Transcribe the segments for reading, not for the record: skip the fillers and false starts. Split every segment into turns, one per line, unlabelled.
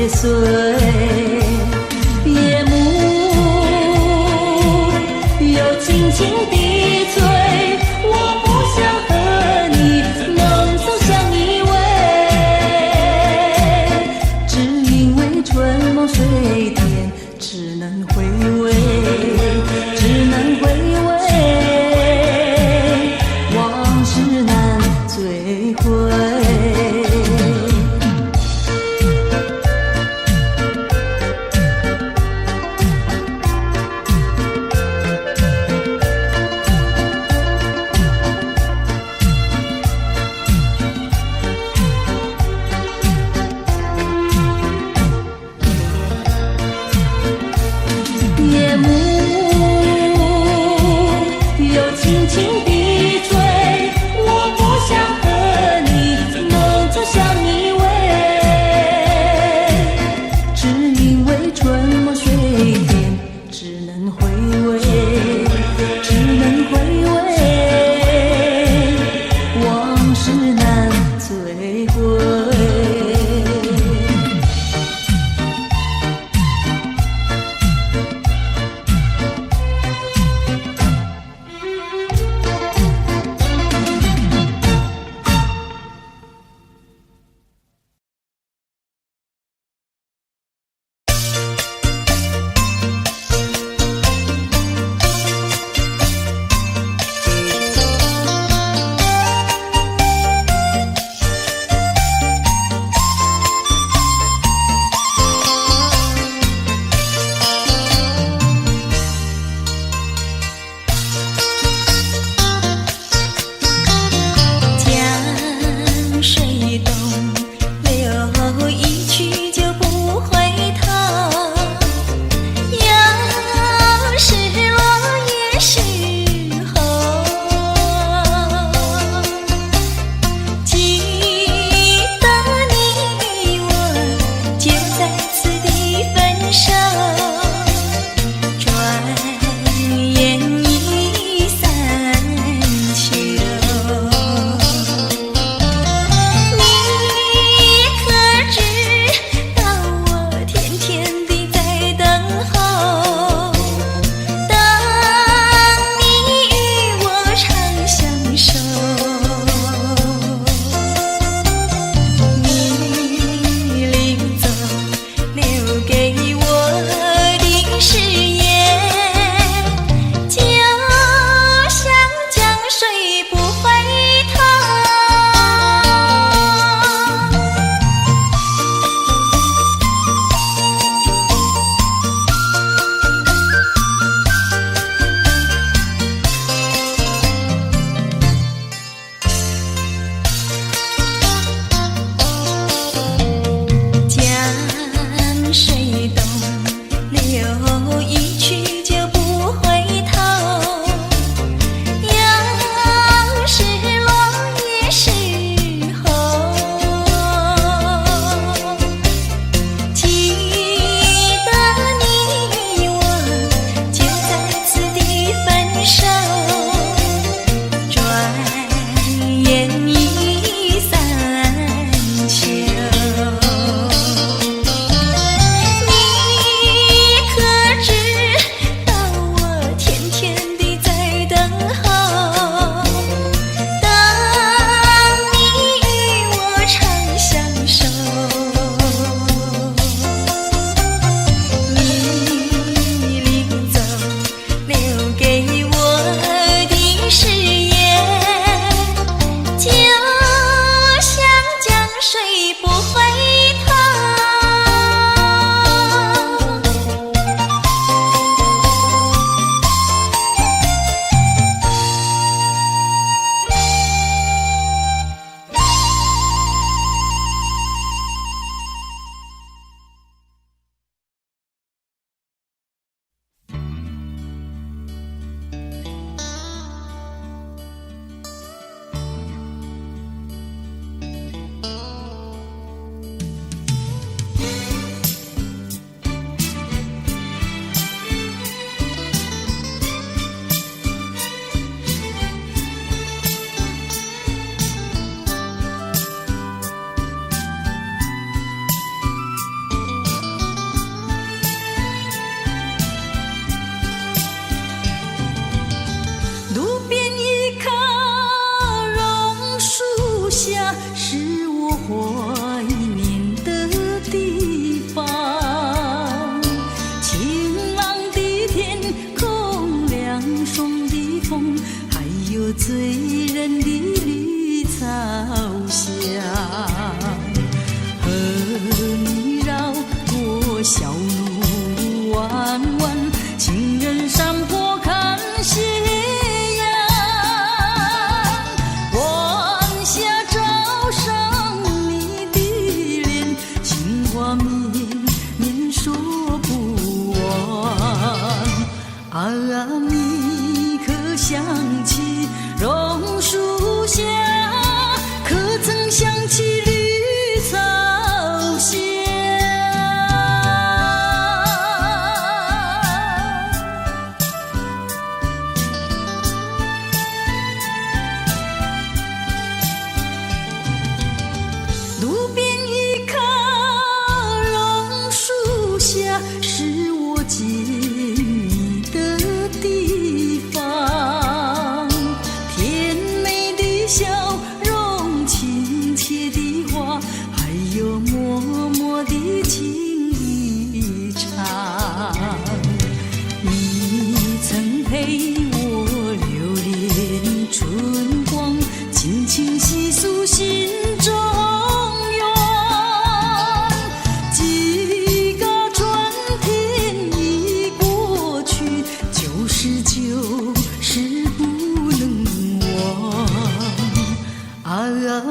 碎。夜幕又轻轻地催，我不想和你能走向依偎，只因为春梦水天，只能回味，只能回味，往事难追回。的情一场。你曾陪我流连春光，轻轻细诉心中愿。几个春天已过去，旧事就是不能忘。啊，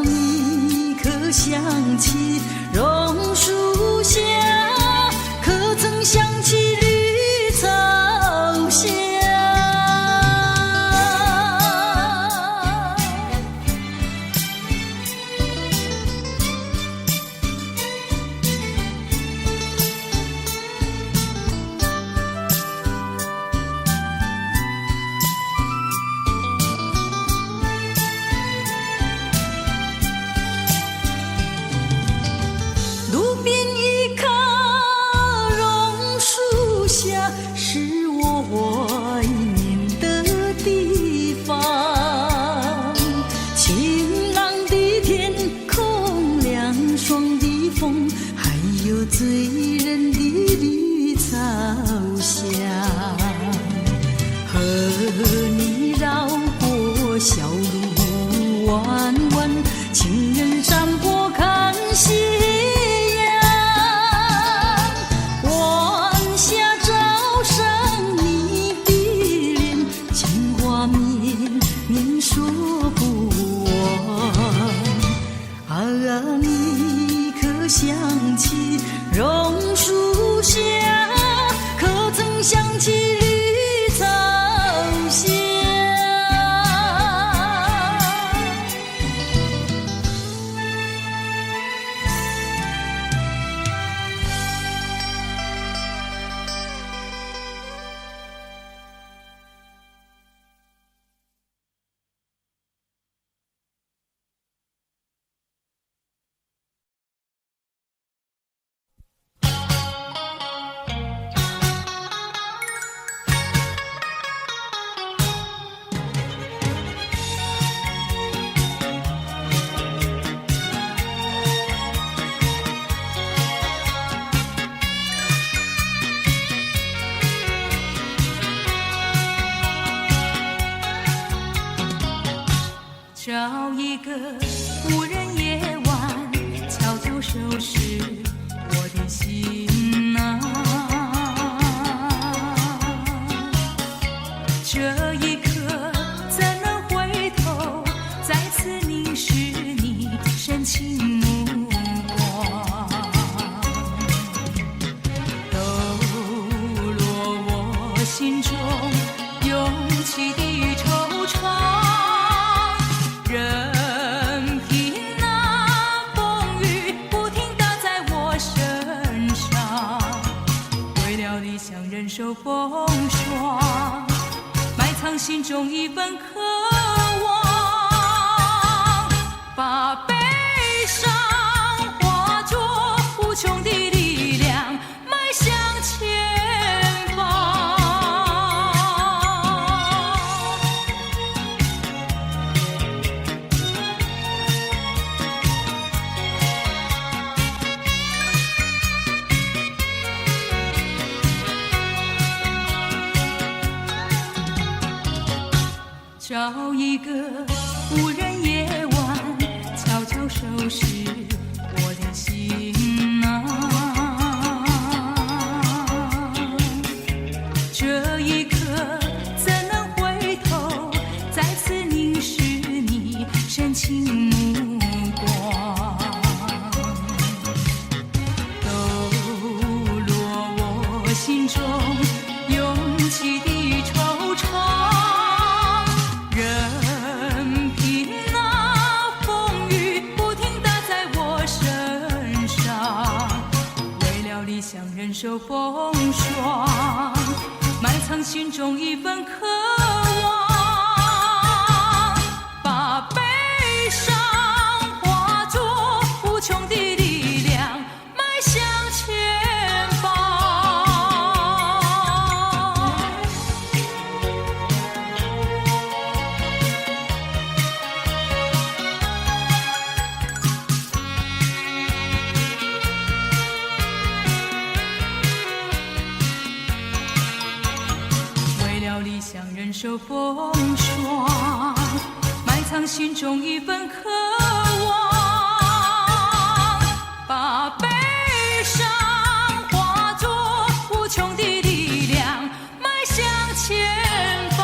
你可想起榕树下，可曾想起绿草香？路边一棵榕树下，是我怀念的地方。晴朗的天空，凉爽的风，还有醉人的绿草香。和你绕过小路弯弯，情人山坡看夕阳。晚霞照上你的脸，情话绵绵说不完。啊，你可想起榕树下，可曾想起绿草香？找一个无人夜晚，悄悄收拾我的心啊。这一刻怎能回头，再次凝视你深情目光，抖落我心中涌起的惆怅。任凭那风雨不停打在我身上，为了理想忍受风霜，埋藏心中一份渴望，把悲伤化作无穷的力量，迈向前方。找一个无人夜晚，悄悄收拾我的心啊。这一刻怎能回头，再次凝视你深情目光，抖落我心中涌起的惆怅。任凭那风雨不停打在我身上，为了理想忍受风霜，埋藏心中一份渴望，把悲伤化作无穷的力量，迈向前方。受风霜，埋藏心中一份渴望，把悲伤化作无穷的力量，迈向前方。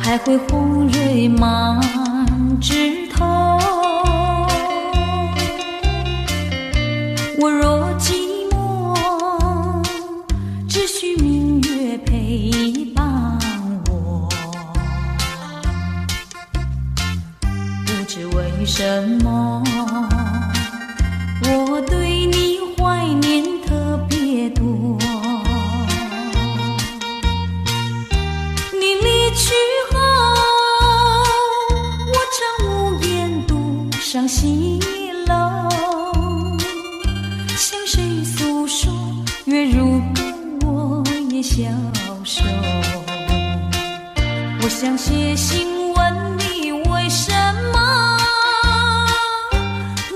还会红蕊满枝头，我若寂寞，只需明月陪伴我。不知为什么，我对你怀念特别多。你离去伤心了，向谁诉说？月如歌，我也消瘦。我想写信问你，为什么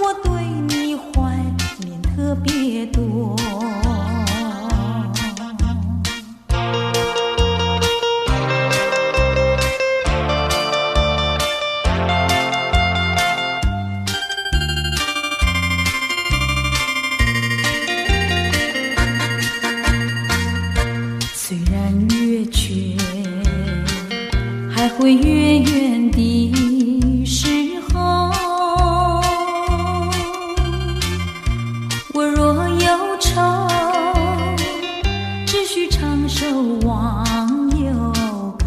我对你怀念特别多？会远远的时候，我若忧愁，只需唱首忘忧歌。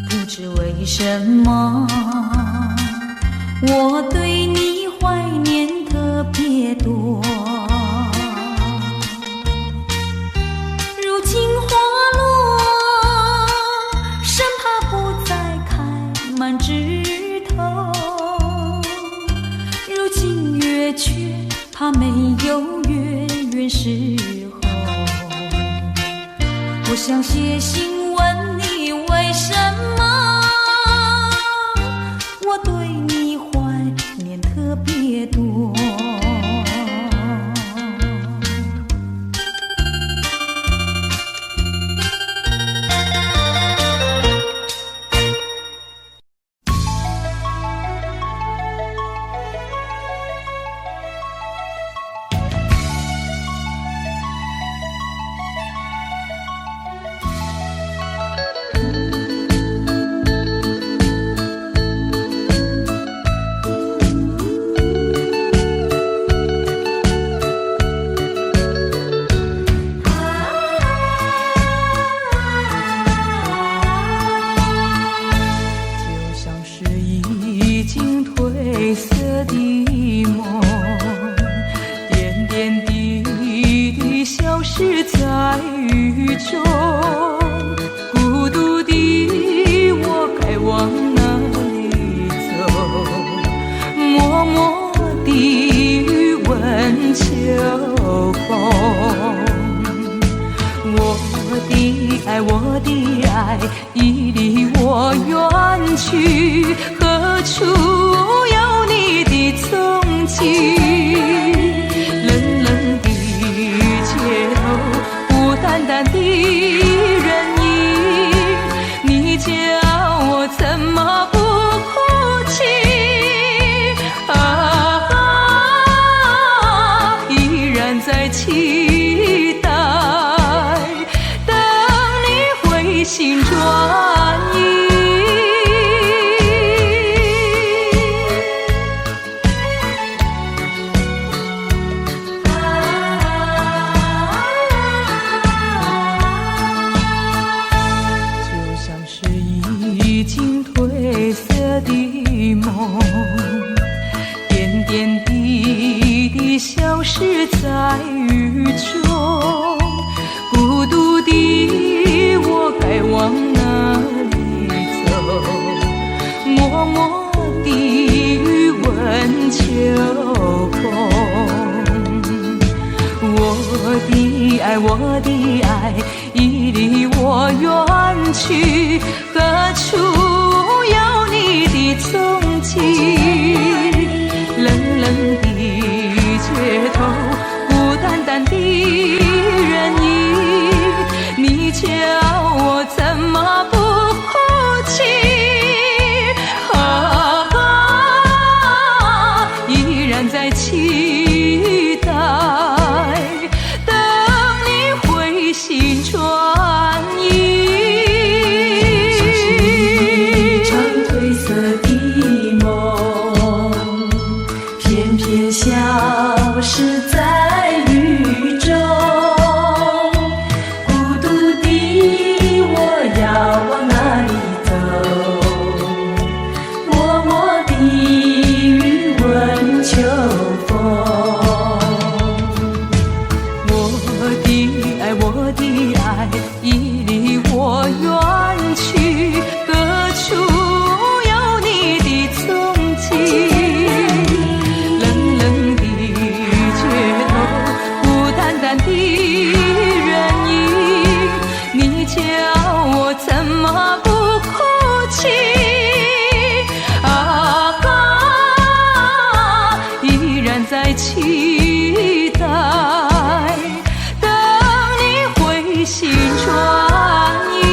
不知为什么，我对你怀念特别多。如今花满枝头，如今月缺，怕没有月圆时候。我想写信问你，为什么我对你怀念特别多？在雨中，孤独的我该往哪里走？默默地问秋风。我的爱已离我远去，何处有你的踪迹？冷冷的街头，孤单单的人影，你叫我怎么不哭泣？依然在期待，等你回心转意。秋空。我的爱，已离我远去，何处有你的踪迹？冷冷的街头，孤单单的人影，你叫我怎么不哭泣？依然在期待，等你回心转意。一场褪色的梦，偏偏消失在雨中。孤独的我要往哪里走？默默地余温秋风。我的爱，已离我远去，何处有你的踪迹？冷冷的街头，孤单单的人影，你叫我怎么不哭泣？依然在期待，等你回心转意。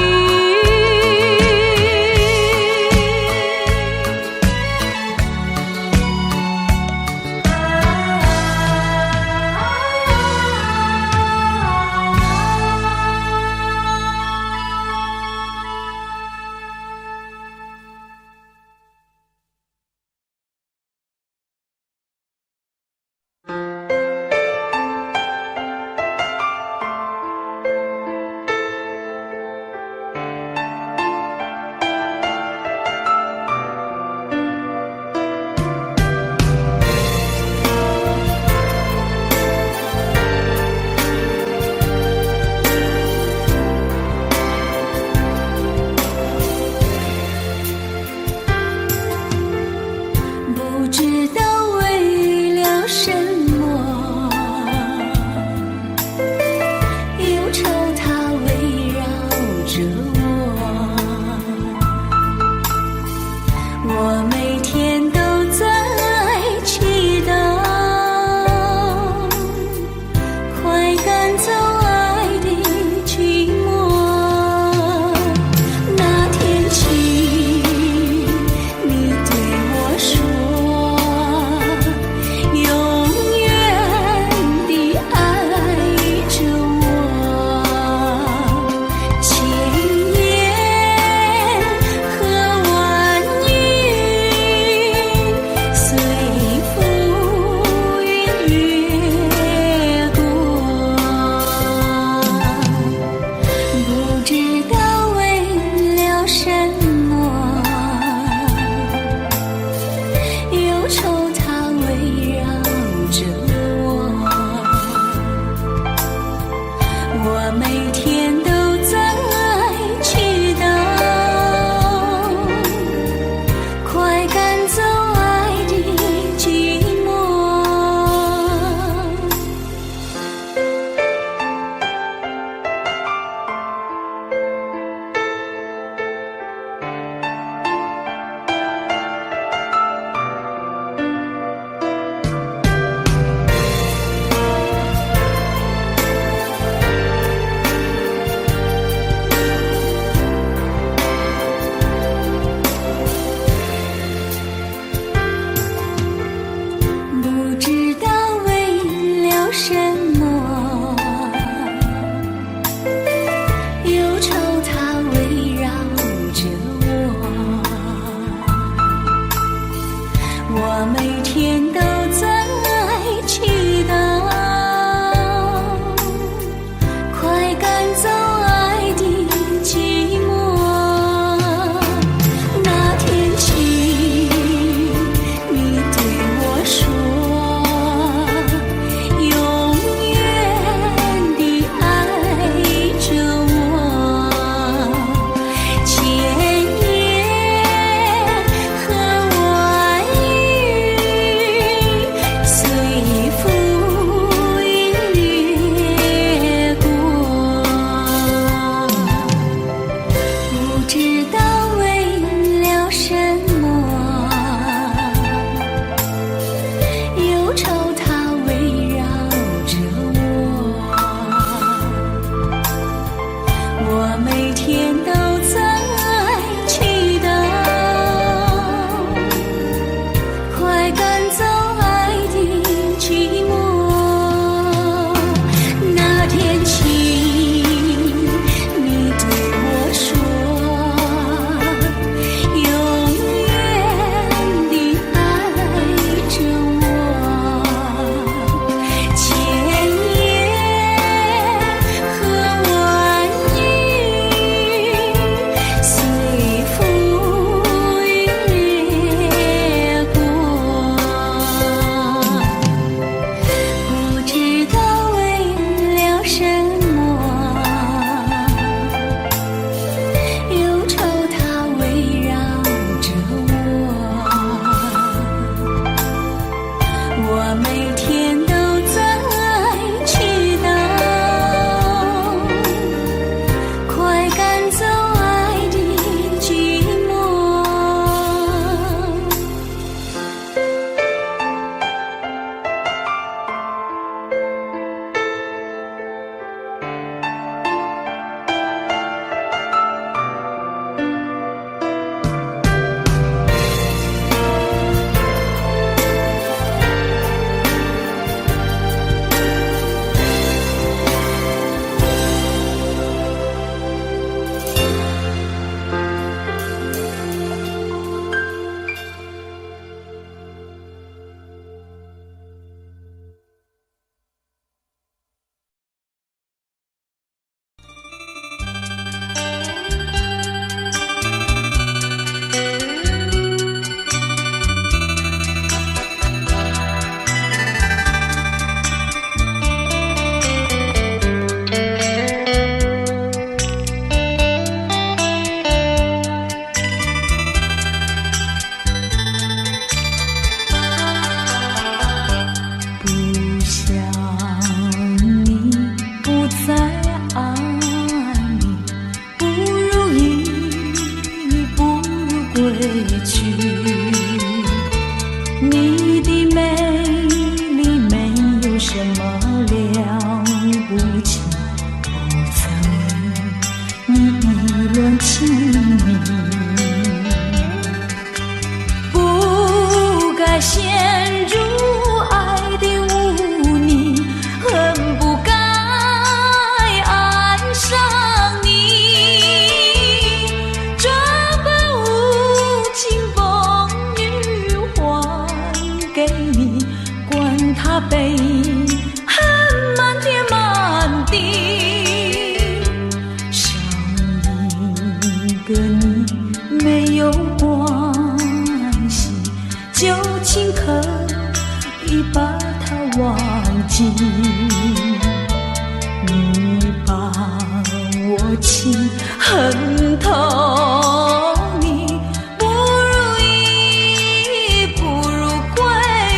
情恨透你，不如意，不如归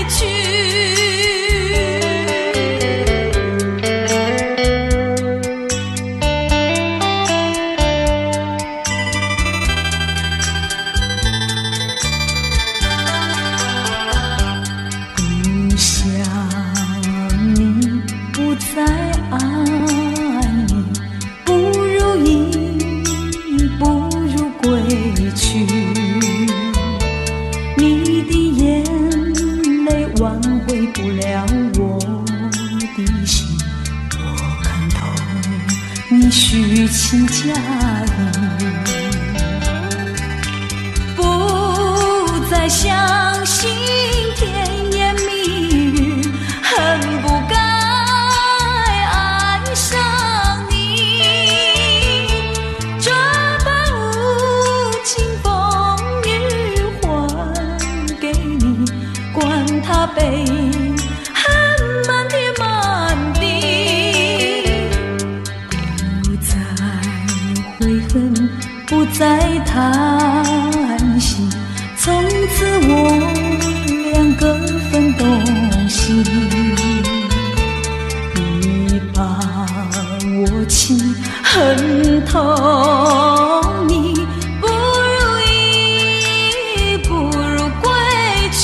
去。不想你，不再爱你，不如意，不如归去。你的眼泪挽回不了我的心，我看透你虚情假意，不再相信甜言蜜语，恨不该爱上你。这般无情风雨还给你，管他悲恨满天满地，不再悔恨，不再叹息，从此我两个分东西。你把我情恨透你，不如意，不如归去。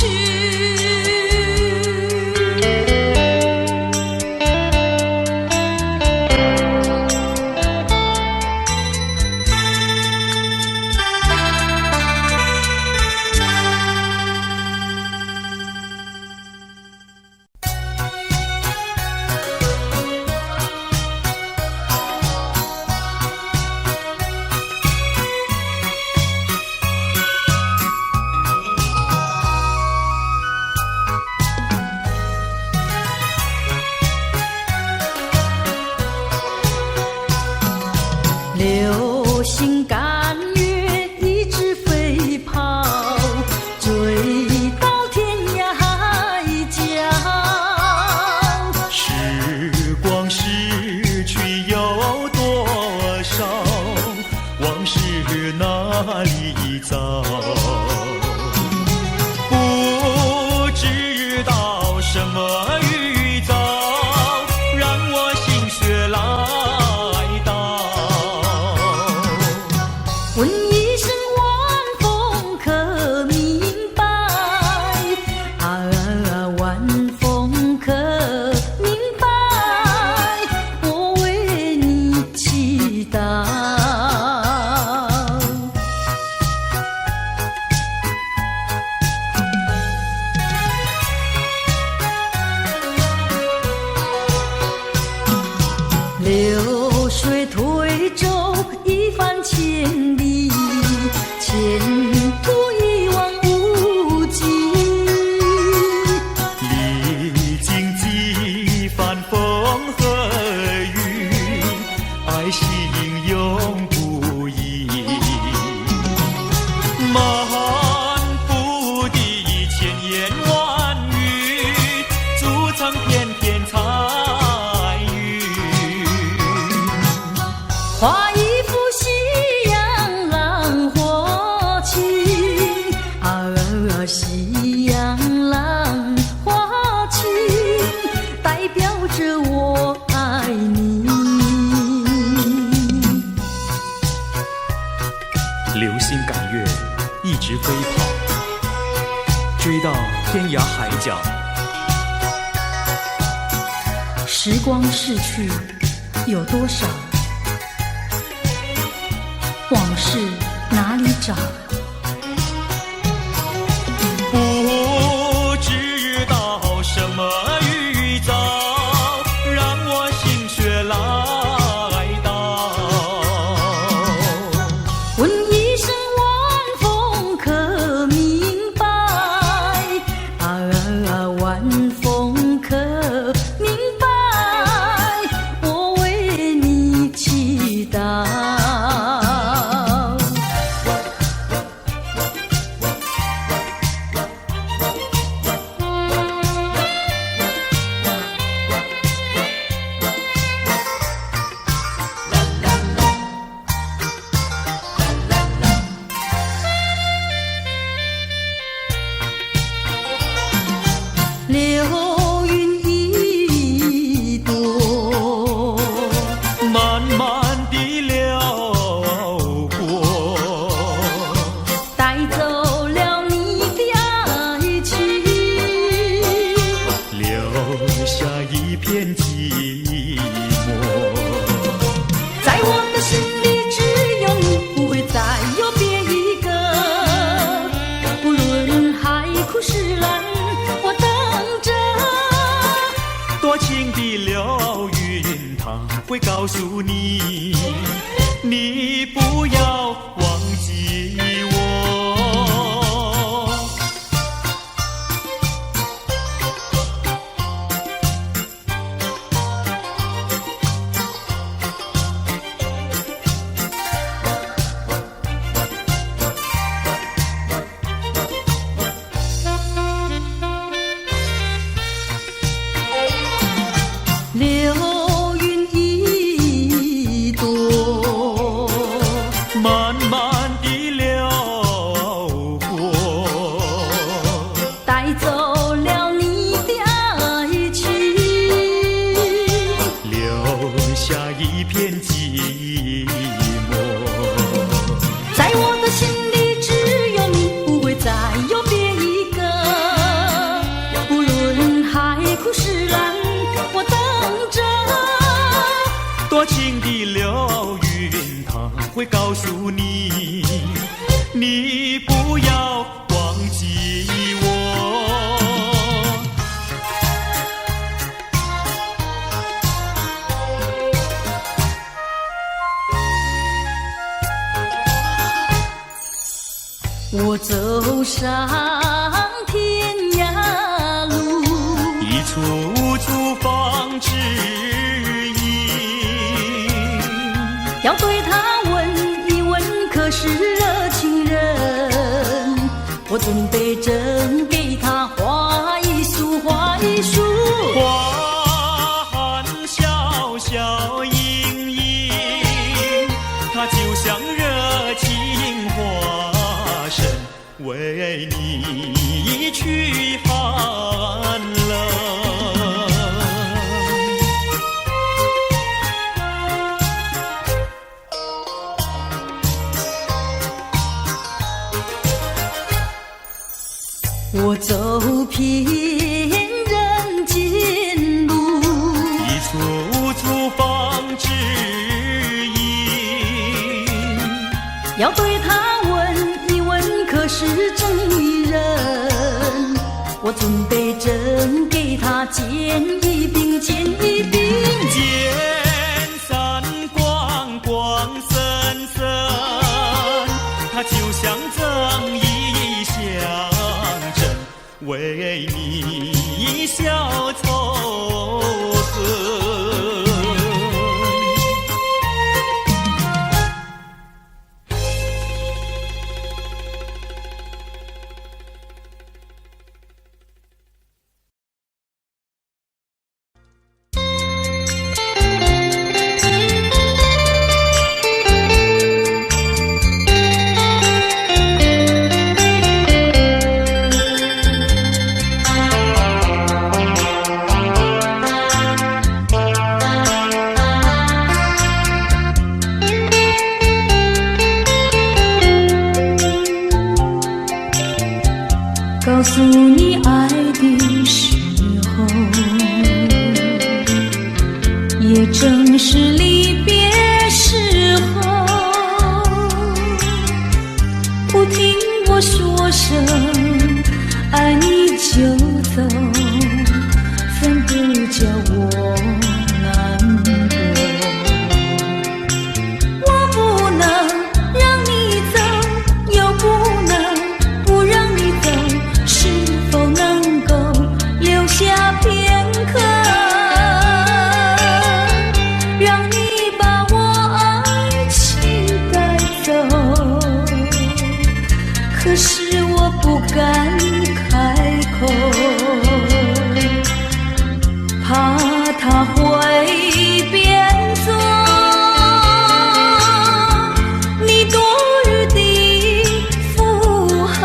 流星赶月，一直飞跑，追到天涯海角。
时光逝去有多少？往事哪里找？不知道什么预兆，让我心血来到。
问一声晚风可明白？晚风可明白？我为你祈祷。流水推舟一番千里，前途一望无际。
历经几番风和雨，爱情永不移。满腹的千言万语，筑成片片彩云。
画一幅夕阳浪花情，夕阳浪花情，代表着我爱你。
流星赶月，一直飞跑，追到天涯海角。
时光逝去有多少？往事哪里找？
不知道什么预兆，让我心血来到。
问一声晚风可明白？晚风可明白？我为你祈祷。在我的心里只有你，不会再有别一个。无论海枯石烂，我等着。
多情的流云，它会告诉你，你不要忘记我。
流云一朵，
慢慢地流过，
带走了你的爱情，
留下一片寂寞。
在我的心里只有你，不会再有别一个。无论海枯石烂，我等着。
多情的流云，它会告诉你，你不要忘记我。
我走上天涯路，
一处处放指引，
要对他问一问，可是热情人？我准备真给他画一束，画一束。
花含笑笑盈盈，它就像热情化身，为你去寒冷。
我走遍人间路，
一处处放指引，
要对他问一问，可是正义人？我准备真给他见一饼，见一饼。
见散光光森森，它就像正义象征，为你消仇恨。
告诉你爱的时候，也正是离别时候。不听我说声爱你就走，反而叫我难过。我不能让你走，又不能不让你走，是否能够留下片刻，让你把我爱情带走？可是我不敢开口，怕他会变作你多余的附和。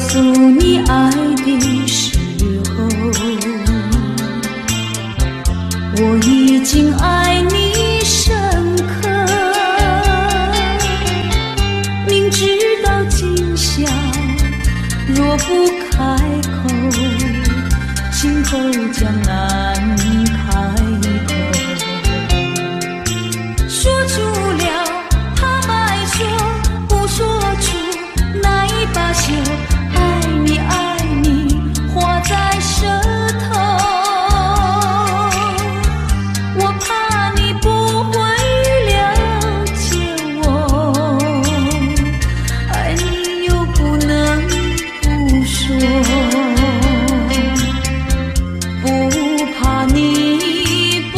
诉你爱的时候，我已经爱你深刻，明知道今宵若不开口，今后将难开口。说出了怕白说，不说出那一把袖，爱你爱你画在舌头，我怕你不会了解我，爱你又不能不说，不怕你不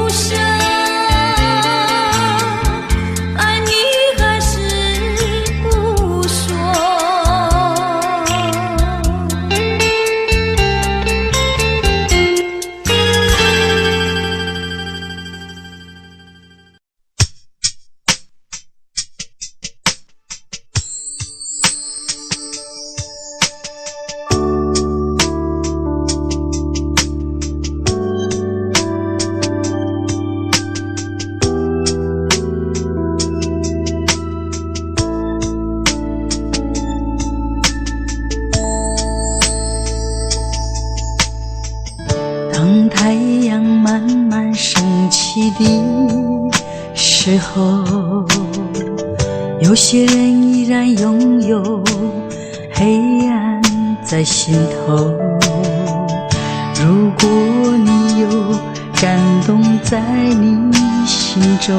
舍，爱你还是不说。当太阳慢慢升起的时候，有些人依然拥有黑暗在心头。如果你有感动在你心中，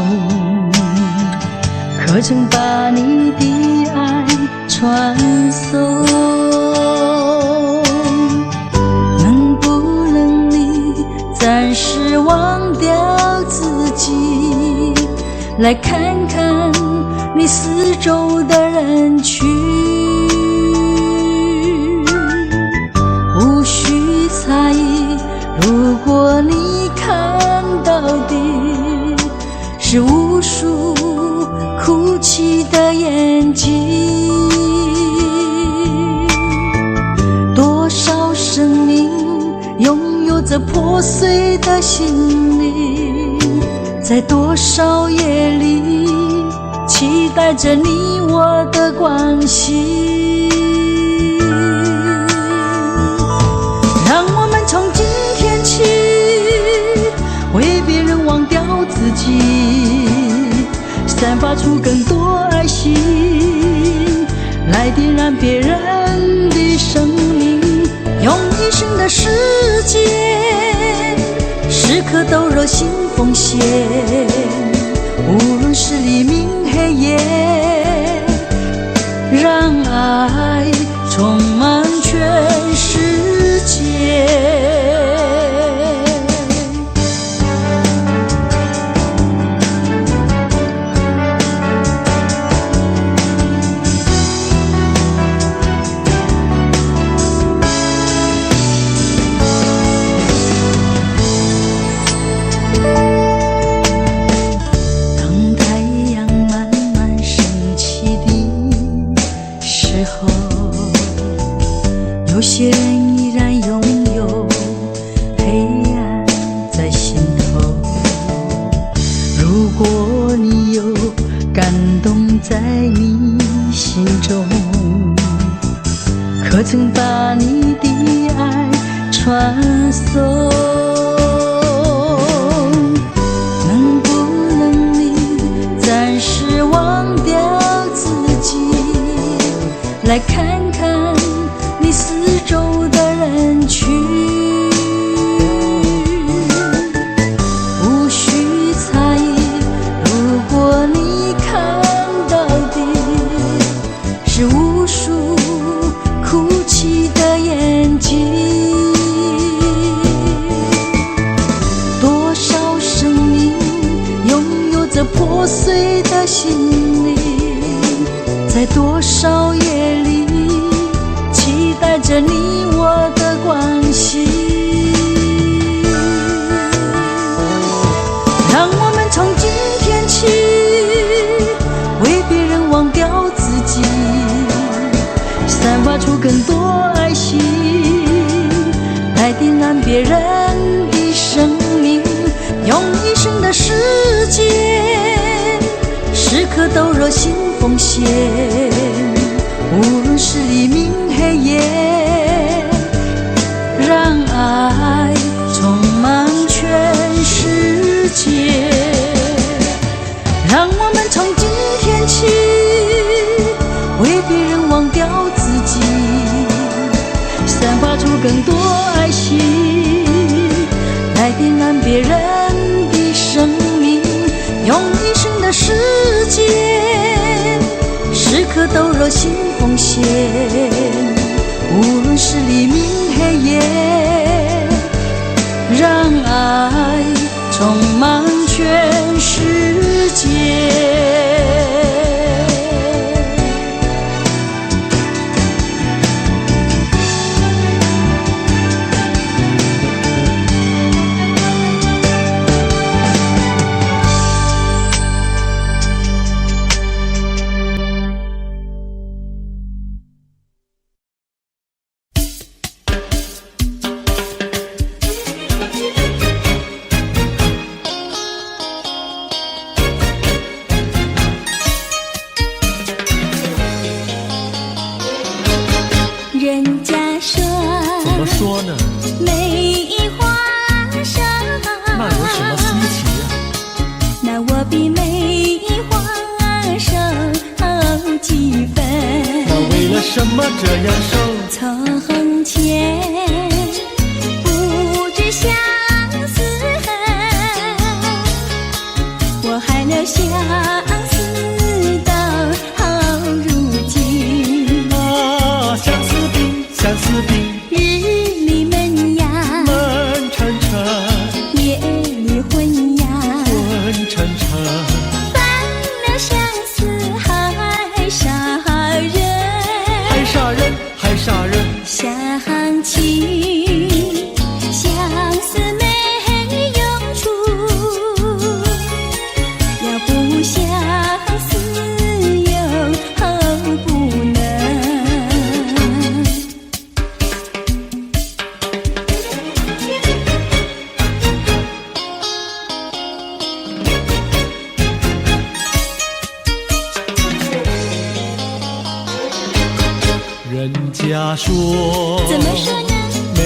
可曾把你的爱传送？暂时忘掉自己，来看看你四周的人群，无需猜疑。如果你看到的是无数哭泣的眼睛，多少生命拥有着破碎的心灵，在多少夜里期待着你我的关系。让我们从今天起为别人忘掉自己，散发出更多爱心，来点燃别人的生命，用一生的时间，时刻都热心奉献，无论是黎明黑夜，让爱充满全世界。有些人依然拥有黑暗在心头，如果你有感动在你心中，可曾把你的爱传送？能不能你暂时忘掉自己，来看看你四周的人群，无需猜疑。如果你看到的是无数哭泣的眼睛，多少生命拥有着破碎的心灵，在多少夜里期待着你我的关系。让我们从今天起为别人忘掉自己，散发出更多别人的生命，用一生的时间，时刻都热心奉献，无论是黎明黑夜，让爱充满全世界。让我们从今天起，为别人忘掉自己，散发出更多爱心，来点燃别人的生命，用一生的时间，时刻都热心奉献，无论是黎明黑夜，让爱充满全世界。
人家说，
怎么说呢？
梅花瘦，
那有什么稀奇啊？
那我比梅花瘦几分。
那为了什么这样瘦？
从前不知相思恨，我还留相思到如今。
相思病，相思病，
日里闷呀，
闷沉沉，
夜里昏呀，
昏沉沉。
犯了相思还杀人，
还杀人，还杀人。
想起相思没用处，要不相思又不能。
人家说，
怎么说呢？
梅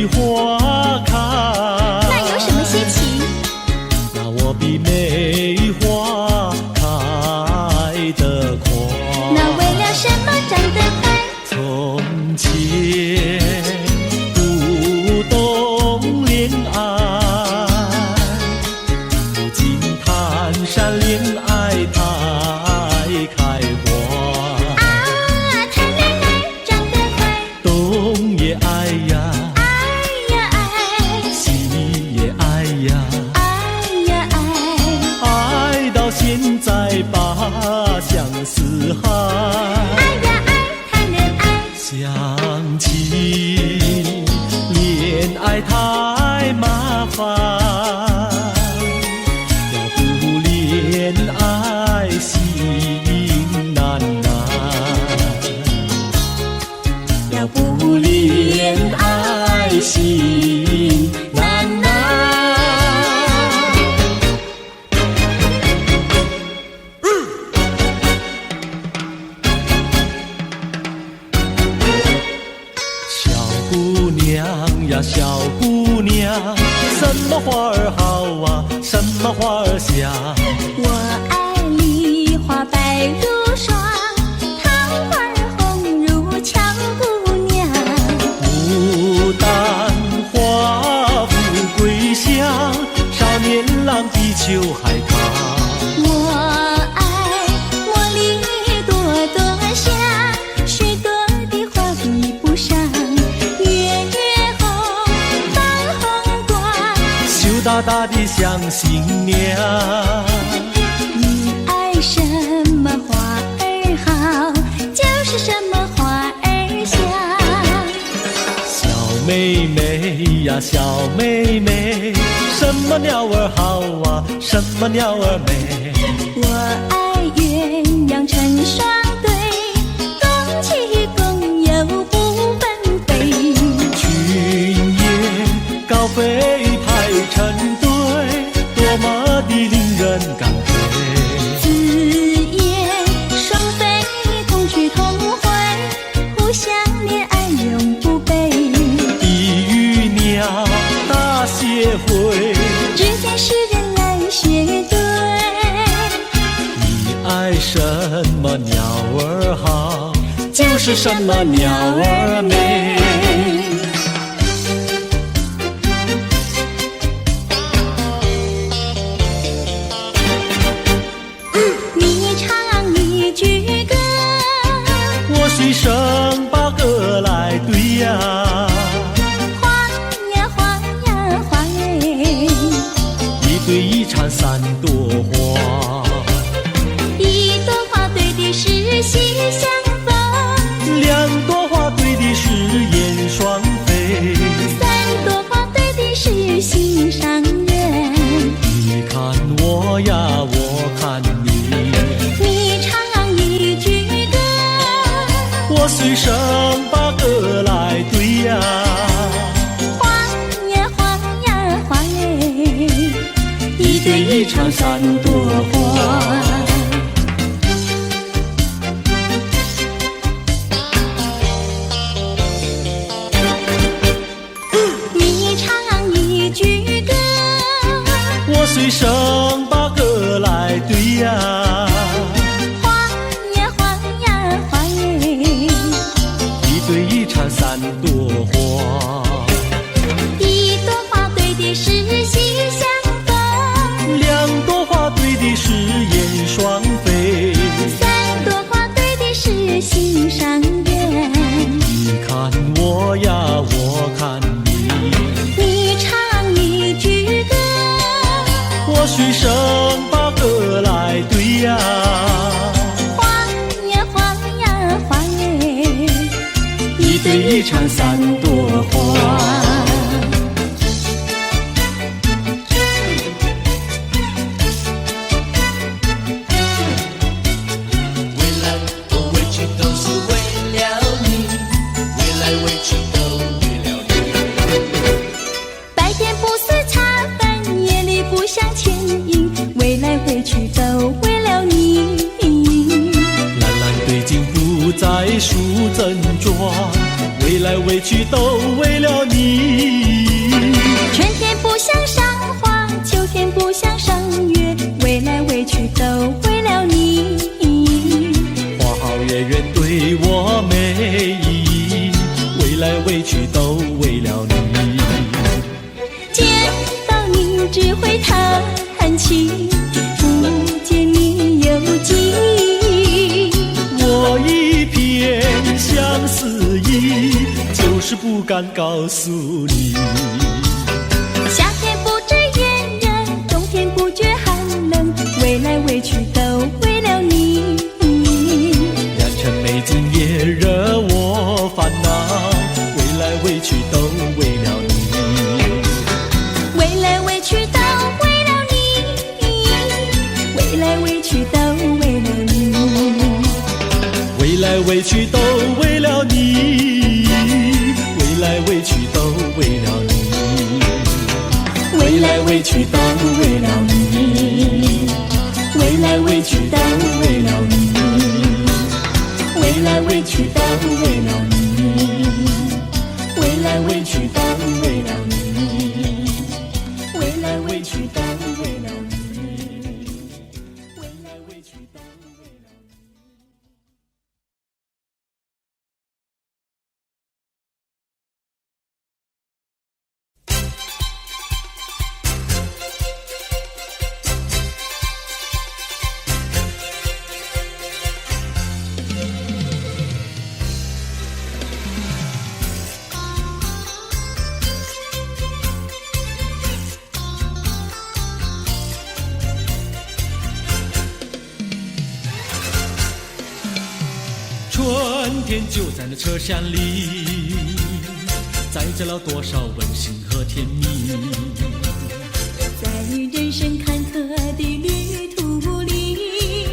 花开，
那有什么稀奇？
那我比梅花开得快。
那为了什么长得快？
从前不懂恋爱，如今谈山恋爱太开花。
谈恋爱长得快，
东也爱呀，
爱呀爱，
西也爱呀，
爱呀爱，
爱到现在把相思害。
爱呀爱，谈恋爱。
想起恋爱太麻烦，要不恋爱心难难，要不恋爱心难难。小姑娘呀，小姑娘，什么花儿好啊，什么花儿香？
我爱梨花白如霜，桃花红如俏姑娘。
牡丹花富贵香，少年郎比秋还长。
我爱茉莉朵朵香，许多的花比不上。月月红，放红光，
羞答答的像新娘。
你爱什么花儿好，就是什么花儿香。
小妹妹呀，小妹妹，什么鸟儿好啊，什么鸟儿美？
我爱鸳鸯成双对，共其共有不分飞。
群雁么鸟儿好，就是什么鸟儿美。
你唱一句歌，
我随声把歌来对呀，
花呀花呀花哎，
一对一缠三朵花，
一朵花对的是喜相逢，
两朵花对的是燕双飞，
三朵花对的是心上人。
你看我呀，我看你，
你唱一句歌，
我随声把歌来对呀，
花呀花呀花哎，
一对一缠三朵花。
你唱一句歌，
我随声把歌来对呀，
花呀花呀花哎，
一对一缠三朵花，
一朵花对的是喜相逢，
两朵花对的是燕双飞，
三朵花对的是心上人。
你看我呀，我看你，
你唱一句歌，
我随声把歌来对呀，
花呀花呀花哎，
一对一缠三朵花。
白天不思茶饭，夜里不想牵引，为来回去都为了你。
蓝蓝对镜不再数珍珠，为来为去都为了你。
春天不想赏花，秋天不想赏月，为来为去都为了你。
花好月圆对我美意，为来为去都为了你。
见到你只会叹气，不见你有记。
我一片相思意，就是不敢告诉你。
夏天不知炎热，冬天不觉寒冷，为来为去都为了你。
良辰美景也惹我烦恼，为来为去都为了你。
为来为去都为了你，为来为去都为了你，
为来为去都为了你，为来为去都为了你，
为来为去都为了你，为来为去都为了你，为来为去都为了你，为来为去都为了你，为来为去都为了你，为来为去都为了你。
春天就在那车厢里，载着了多少温馨和甜蜜。
在人生坎坷的旅途里，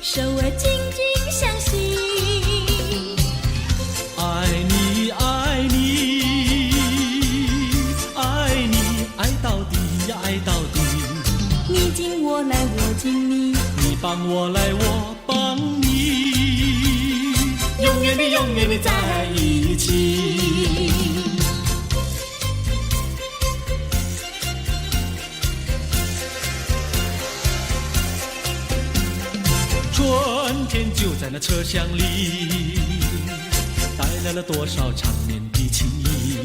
手儿紧紧相系。
爱你爱你爱你，爱到底呀爱到底。
你紧我来我紧你，
你帮我来我帮你，永远的永远的在一起。春天在那车厢里，带来了多少缠绵的情意。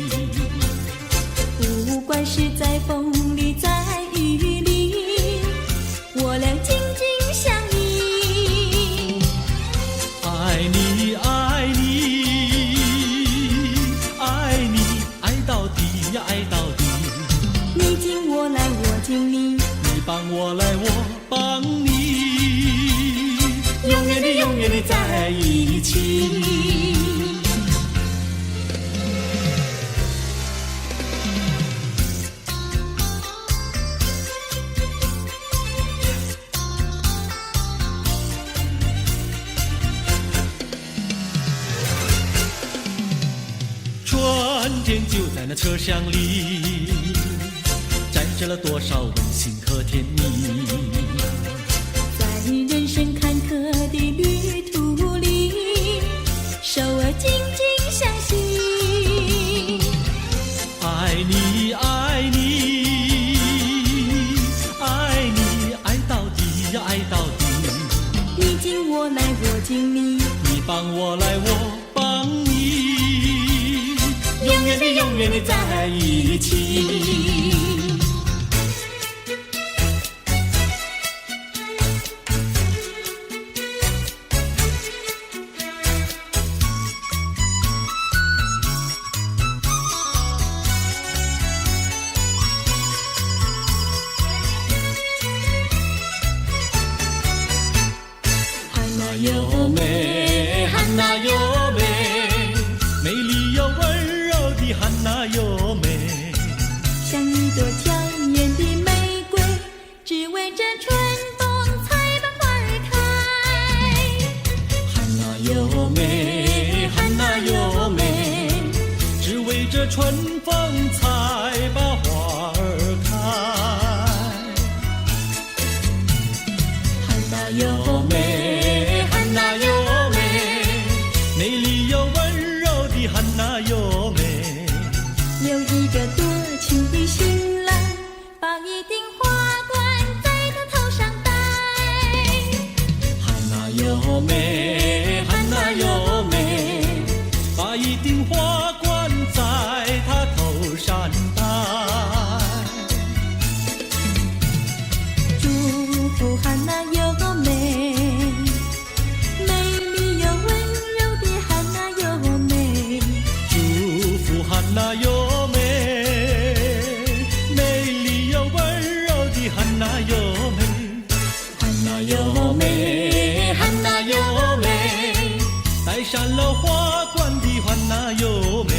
不管是在风里，在雨里，我俩紧紧相依。
爱你，爱你，爱你，爱到底呀，爱到底。
你敬我来，我敬你，
你帮我来，我帮你，永远的，永远的在一起。春天就在那车厢里，载着了多少温馨和甜蜜。
在人生坎坷的旅途里，手儿紧紧相系。
爱你，爱你，爱你，爱到底呀，爱到底。
你敬我来，我敬你，
你帮我来，我帮你，永远的，永远的在一起。
优美，
汉娜优美，美丽又温柔的汉娜优美，
像一朵娇艳的玫瑰，只为这春风才把花儿开。
汉娜优美，汉娜优美，只为这春风才把花儿开。
汉娜优美，
汉娜优美，美丽又温柔的汉娜优美。
有一个多情的新郎，把一顶花冠在他头上戴。
汉娜优美，汉娜优美，把一顶花冠在他头上戴。
祝福汉娜优美，美丽又温柔的汉娜优美。
祝福汉娜优美，美丽又温柔的汉娜优美。汉娜优美，汉娜优美，戴上了花冠的汉娜优美。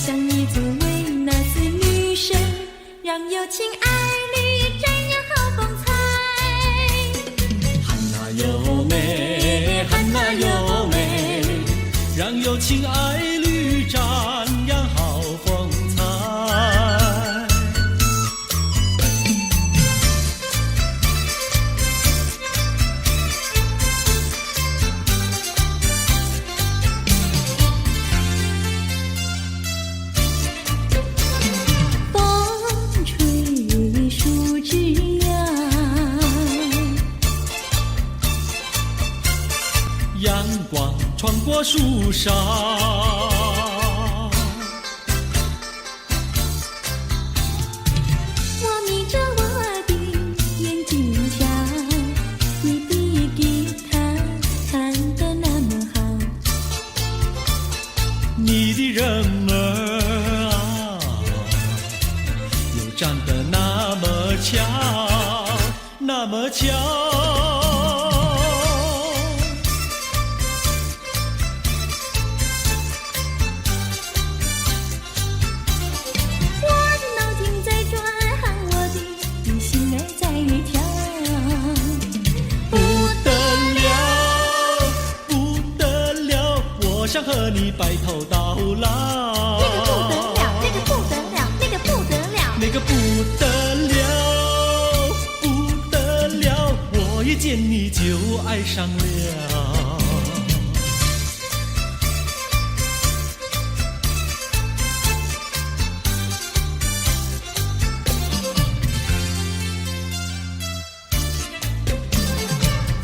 像一座维纳斯女神，让有情爱侣展扬好风采。
汉娜优美，汉娜优美，让有情爱侣展扬好风采。
风吹树枝摇，
阳光穿过树梢，
我眯着我的眼睛瞧，你的吉他弹得那么好。
你的人儿啊，又长得那么巧，那么巧。
我的脑筋在转，我的心儿在跳。
不得了，不得了，我想和你白头到老。
那个不得了，那个不得了，那个不得了，
那个不得了，不得了，我一见你就爱上了。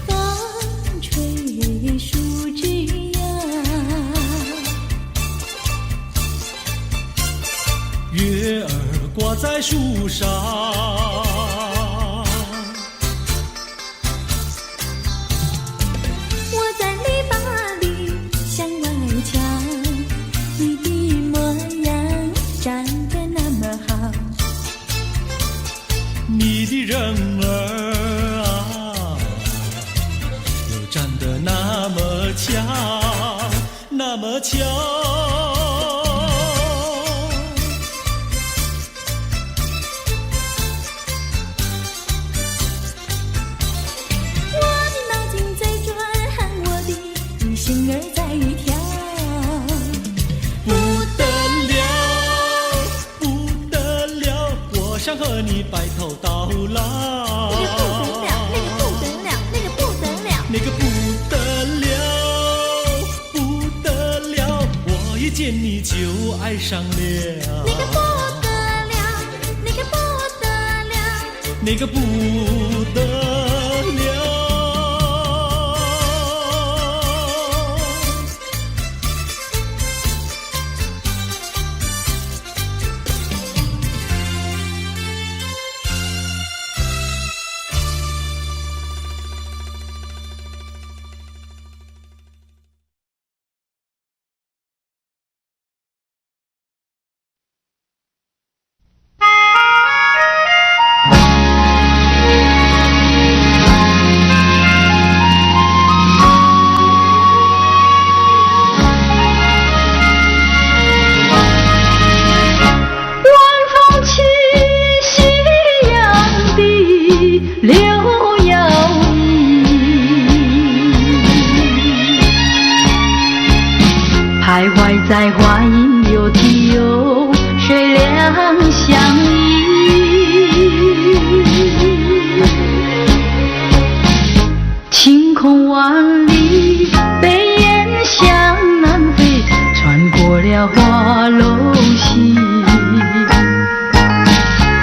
风吹
挂在树上。
我在篱笆里向外瞧，你的模样长得那么好，
你的人儿啊，又长得那么巧，那么巧。
我的脑筋在转，我的心儿在跳，
不得了，不得了，我想和你白头到老。
那个不得了，
不得了，我一见你就爱上了。
那个不得了，那个不得了，
那个不得了。
徘徊在花影有啼有水两相依，晴空万里，北雁向南飞，穿过了花楼溪。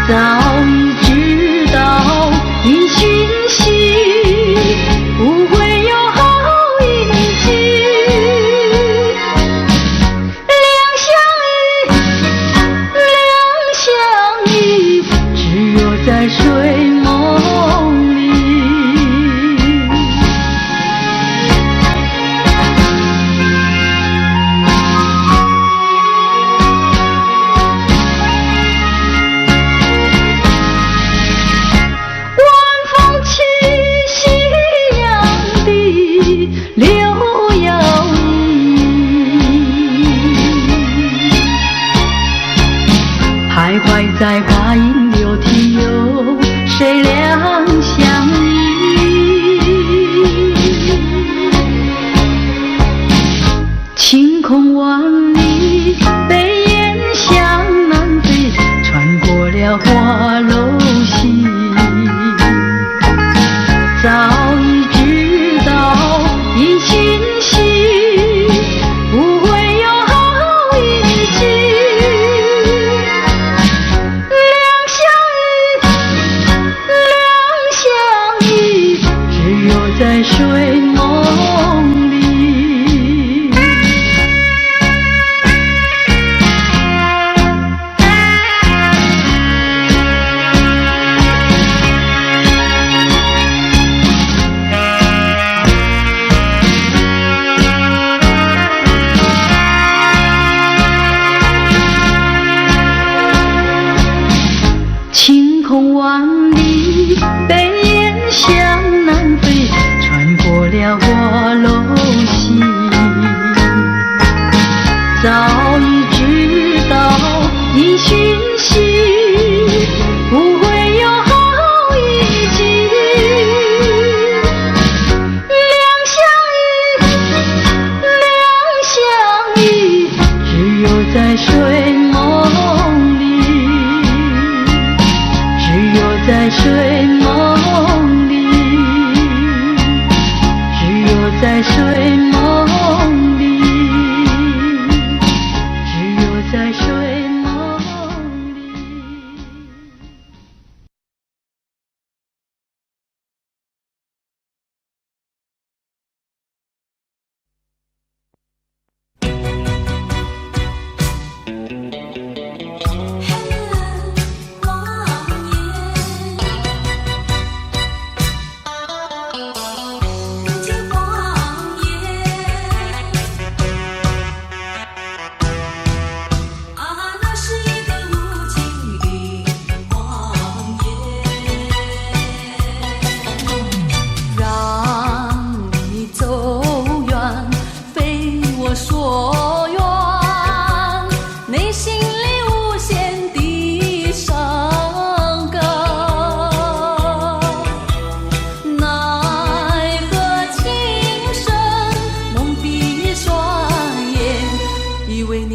早已知道因讯息，不会有好运气。两相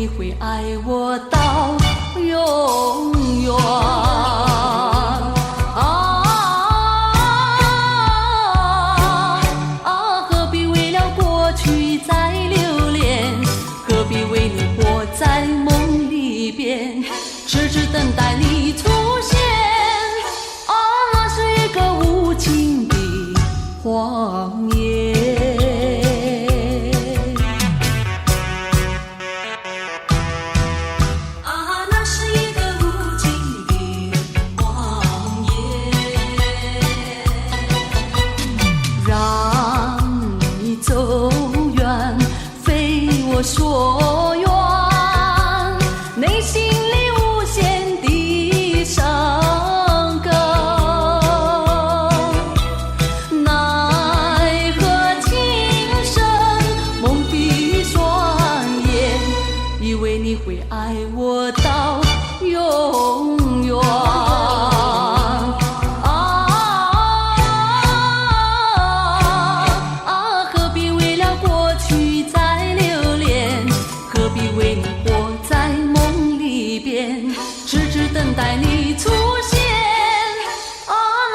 你会爱我到永远。何必为了过去再留恋？何必为你活在梦里边，痴痴等待你出现？那是一个无情的谎言。那是一个无情的谎言，让你走远，非我所愿。内心里无限的伤感，奈何情深梦闭双眼，以为你会爱我到永远。何必为了过去再留恋？何必为你活在梦里边，痴痴等待你出现？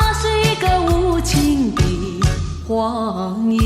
那是一个无情的谎言。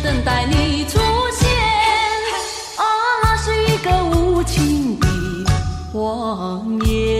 等待你出现，那是一个无情的谎言。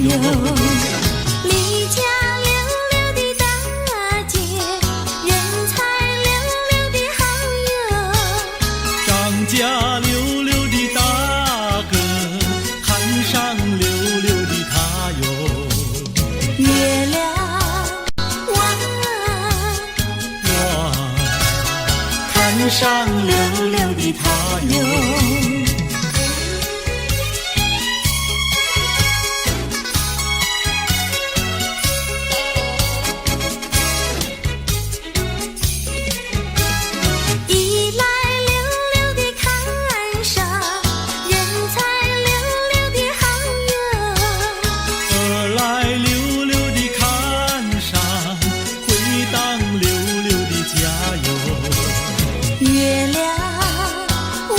哟。
离家溜溜的大姐，人才溜溜的好友。
张家溜溜的大哥，汉上溜溜的他哟。
月亮弯，
看上溜溜的他哟。
月亮弯，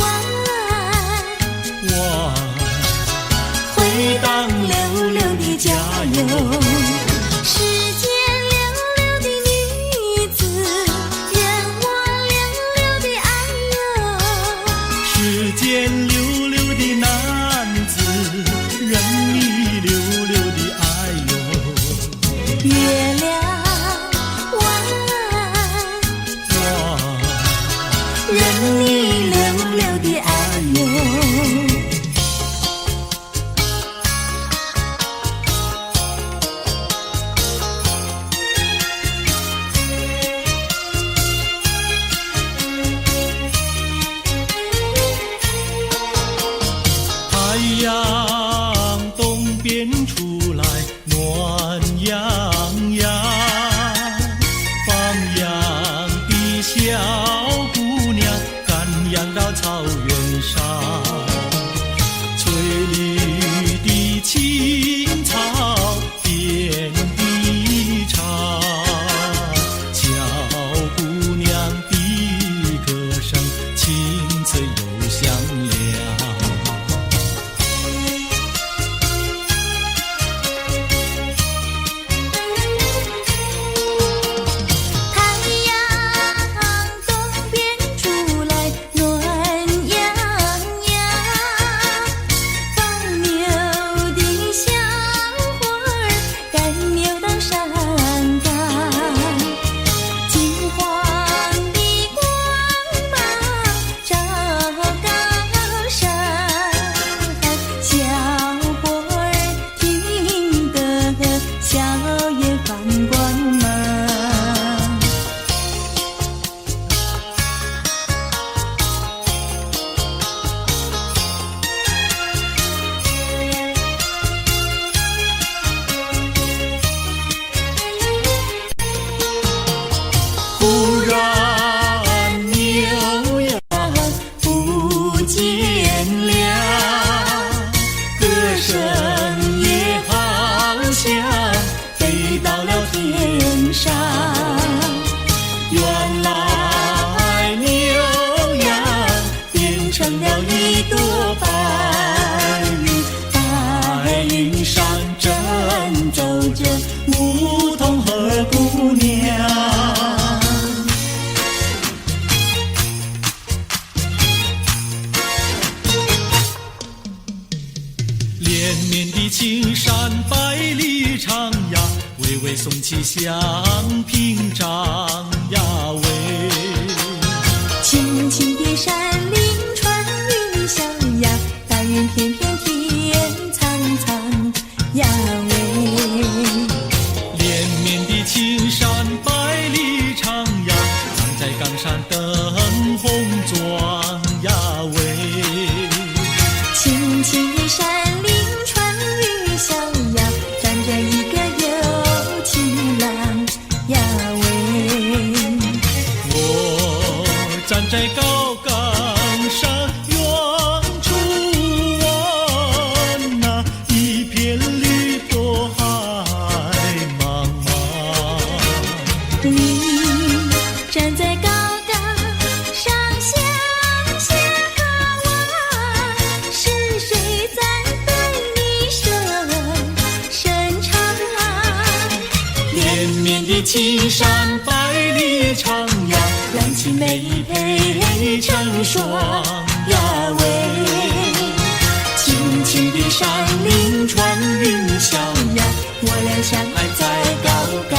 回荡溜溜的家哟。
世间溜溜的女子，任我溜溜的爱哟。
世间溜溜的男子，任你溜溜的爱哟。
月亮
任你溜溜的爱哟。
太阳东边出来暖洋洋，放羊的小姑娘赶羊到草原上，翠绿的青草遍地长，小姑娘的歌声清脆又响亮。忽然牛羊不见了，歌声也好像飞到了天上。原来牛羊变成了一朵白云，白云上正走着牧童和姑娘。连绵的青山百里长呀，巍巍耸起像屏障呀喂。
青青的山林穿云霄呀，白云片片天苍苍呀喂。
连绵的青山百里长呀，站在冈山灯红妆呀喂。
青青的山林穿云霄呀，站着一个有情郎呀喂。
我站在高岗上远处望那一片绿波海茫茫。
你站在高岗上向下看望，是谁在对你深长？
连绵的青山百里长呀，
蓝青梅配成双呀喂。青
青的山林穿云霄呀，我俩相爱在高岗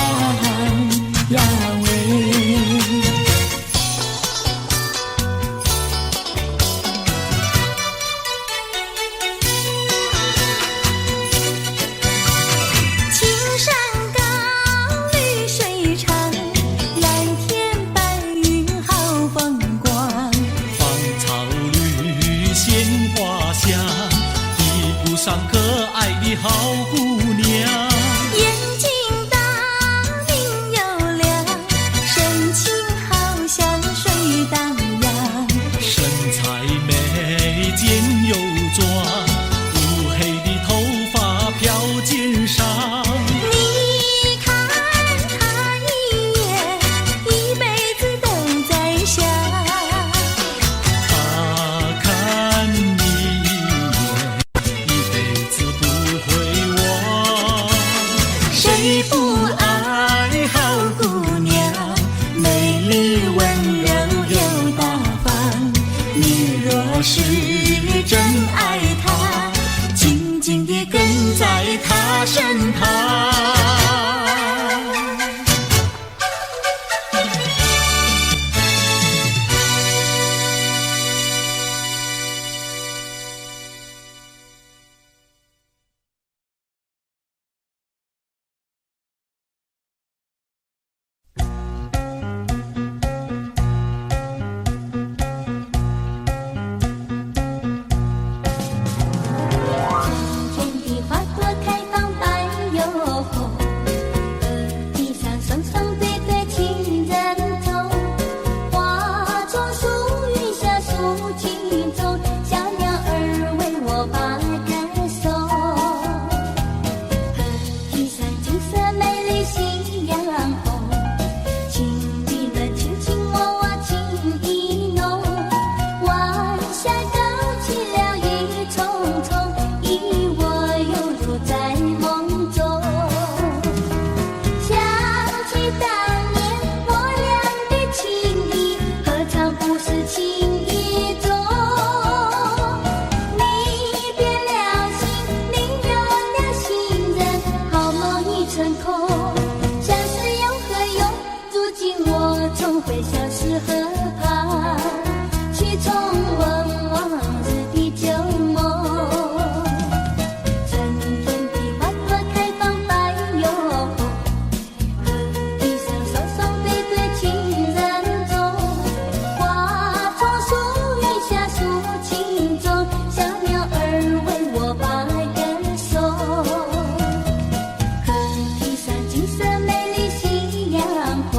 呀喂。青山高，绿水长，蓝天白云好风光。
芳草绿，鲜花香，一路上可爱的好姑娘。
眼睛大，明又亮，神情好像水荡漾。
身材美，肩又壮，乌黑的头发飘肩上。
你看他一眼，一辈子都在想。
他看你一眼，一辈子不会忘。
谁不爱好姑娘？美丽温柔又大方。你若是真爱她，紧紧地跟在她身旁。春天的花朵开放白又红，地上双双对对情人头，花丛树荫下树径中，小鸟儿为我把歌颂。地上金色美丽夕阳红，情侣们卿卿我我情意浓，晚霞勾起了一重重，依我犹如在梦中。想起当年我俩的情谊，何尝不是情意中？你变了心，另有了新人，好梦已成空。相思有何用？如今我重回相思河畔，去重温往日的旧梦。春天的花朵开放白又红，地上双双对对情人中，花丛树荫下树径中，小鸟儿为我把歌颂。地上金色美丽夕阳红，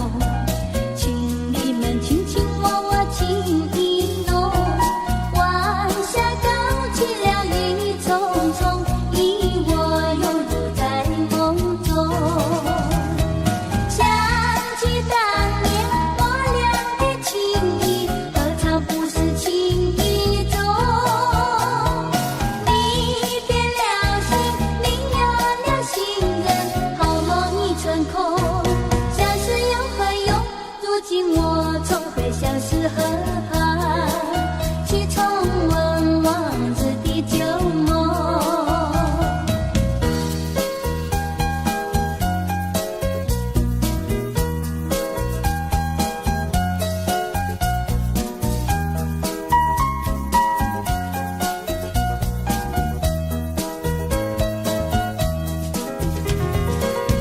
情侣们卿卿我我情意浓，晚霞勾起了一重重，依我犹如在梦中。想起当年我俩的情谊，何尝不是情意中？你变了心，另有了新人，好梦已成空。相思有何用？如今我重回相思河畔，去重温往日的旧梦。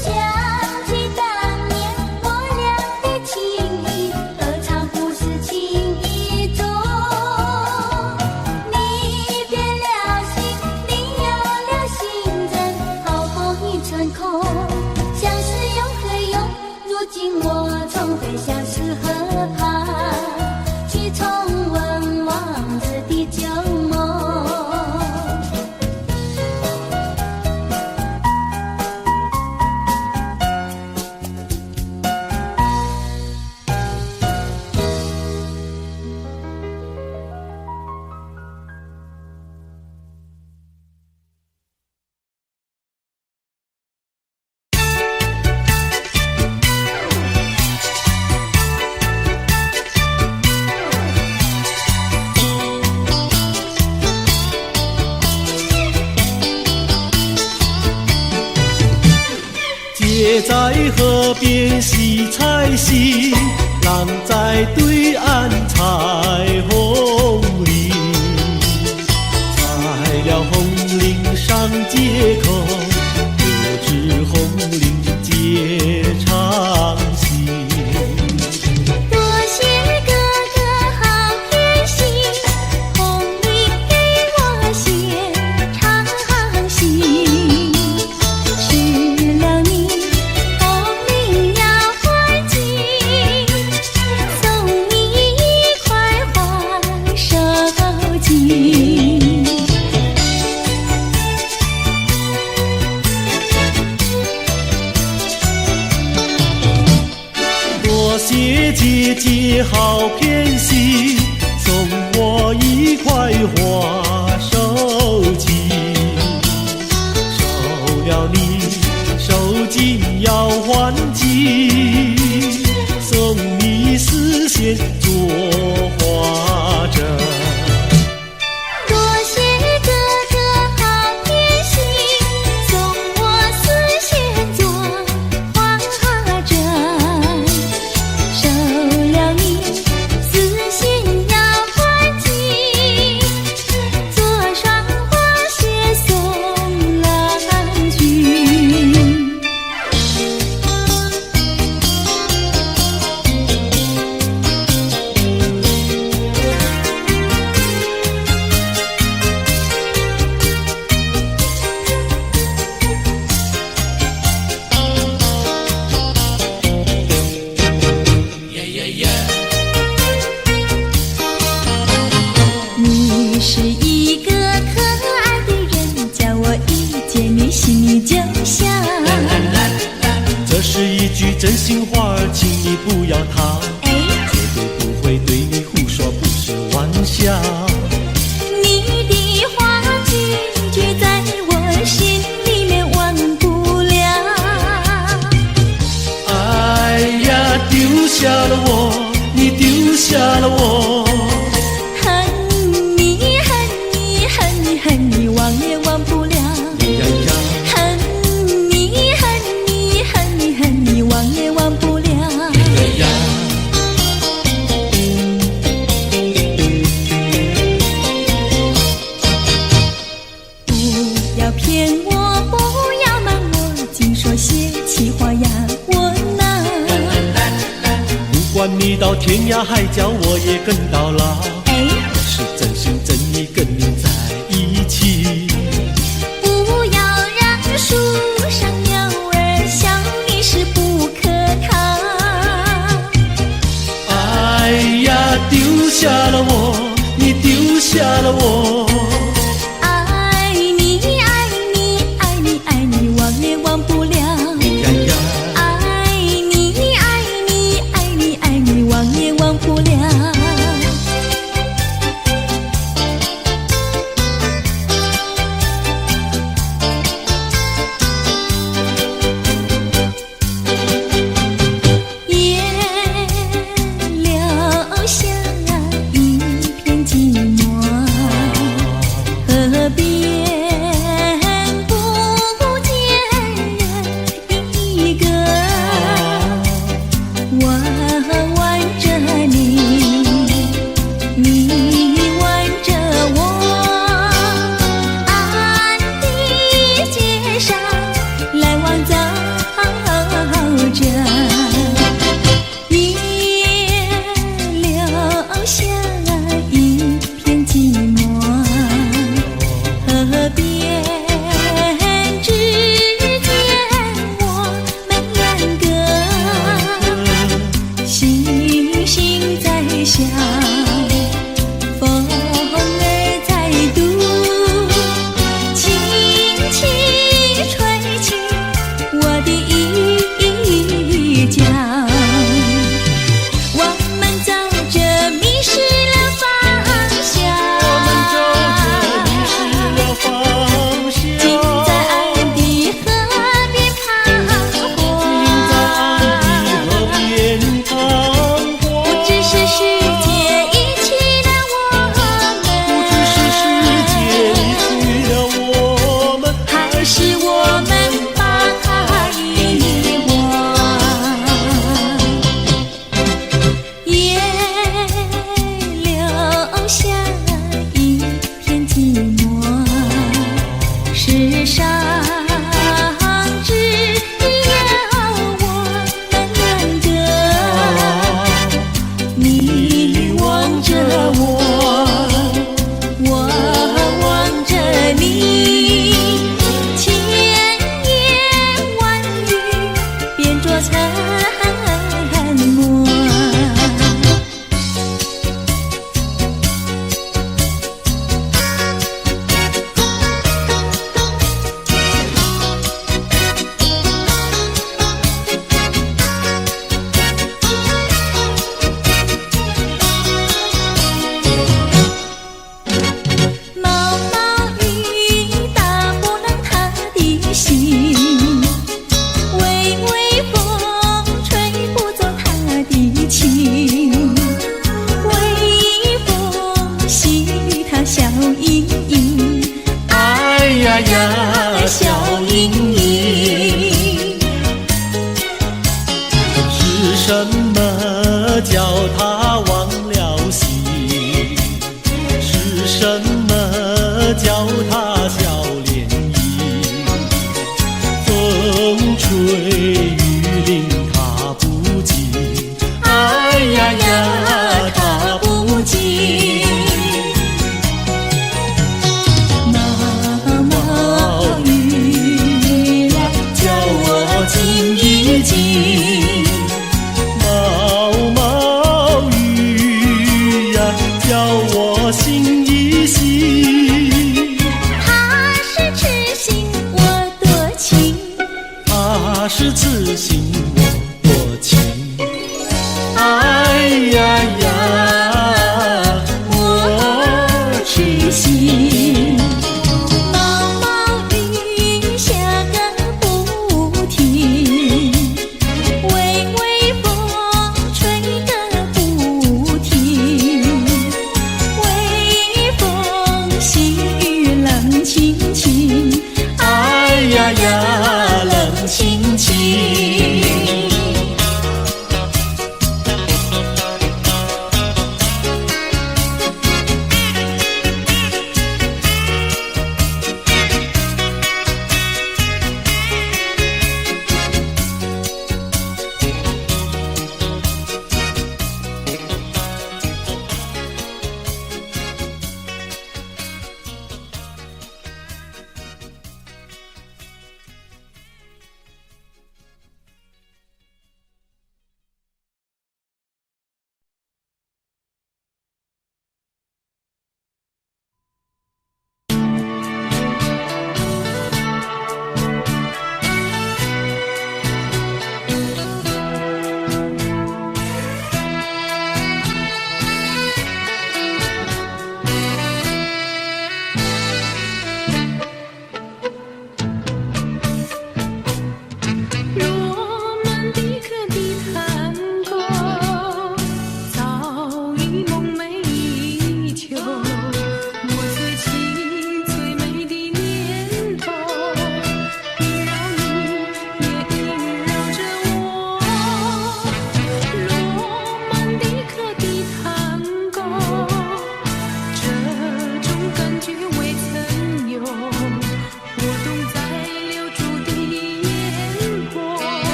想起当年我俩的情谊，何尝不是情
姐在河边洗菜洗，浪在对岸采红菱。采了红菱上街口，不知红菱结肠心。
多谢哥哥好偏心，红菱给我写长信。失了你，红菱要还紧，送你一块花手巾。
多谢姐姐好偏心，送我一块花手巾。收了你手巾要还紧，送你丝线做花针。
多谢哥哥好偏心，送我丝线做花针。收了你，丝线要还紧，做双花鞋送郎君。你是一个可爱的人，叫我一见你心里就想。
这是一句真心话儿，请你不要逃，
哎，
绝对不会对你胡说，不是玩笑。
你的话句句在我心里面忘不了。
哎呀，丢下了我，你丢下了我。
恨你恨你恨你恨你忘也忘不了。
呀呀，
恨你恨你恨你恨你忘也忘不了。
呀呀，
不要骗我，不要瞒我，净说些气话呀我呐。
不管你到天涯海角，我也跟到老。
哎，
我是真心真意跟你在一起。
不要让树上鸟儿笑你是不可抗。
哎呀，丢下了我，你丢下了我。
爱你爱你爱你爱你忘也忘不了。
呀呀，
爱你爱你爱你爱你忘也忘不了。也留下一片寂寞。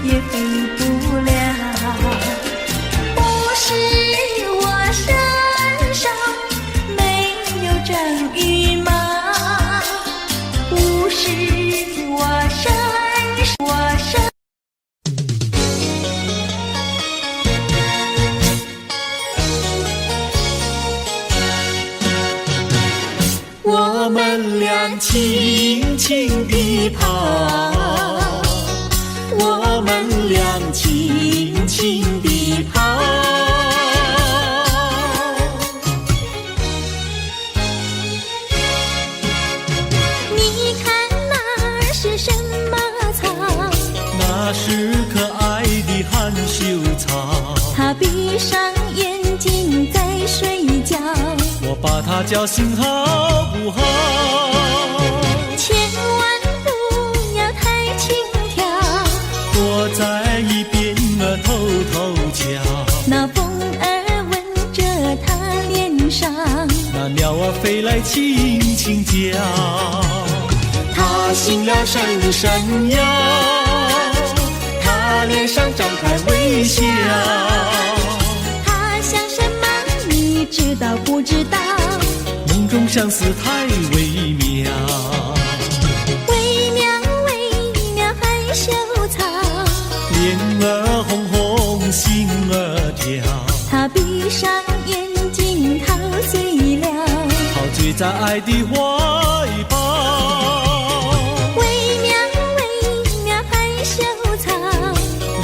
也飞不了。不是我身上没有正羽毛，不是我身上。
我们俩轻轻地跑，我们俩轻轻地跑。
你看那是什么草？
那是可爱的含羞草，
它闭上眼睛在睡觉。
我把它叫醒好不好？
千万不要太轻佻，
我在一边偷偷瞧。
那风儿吻着它脸上，
那鸟儿飞来轻轻叫，它醒了伸伸腰，它脸上张开微笑。
它想什么你知道不知道？
梦中相思太微妙，
微妙微妙害羞草，
脸儿红红心儿跳，
它闭上眼睛陶醉了，
陶醉在爱的怀抱。
微妙微妙害羞草，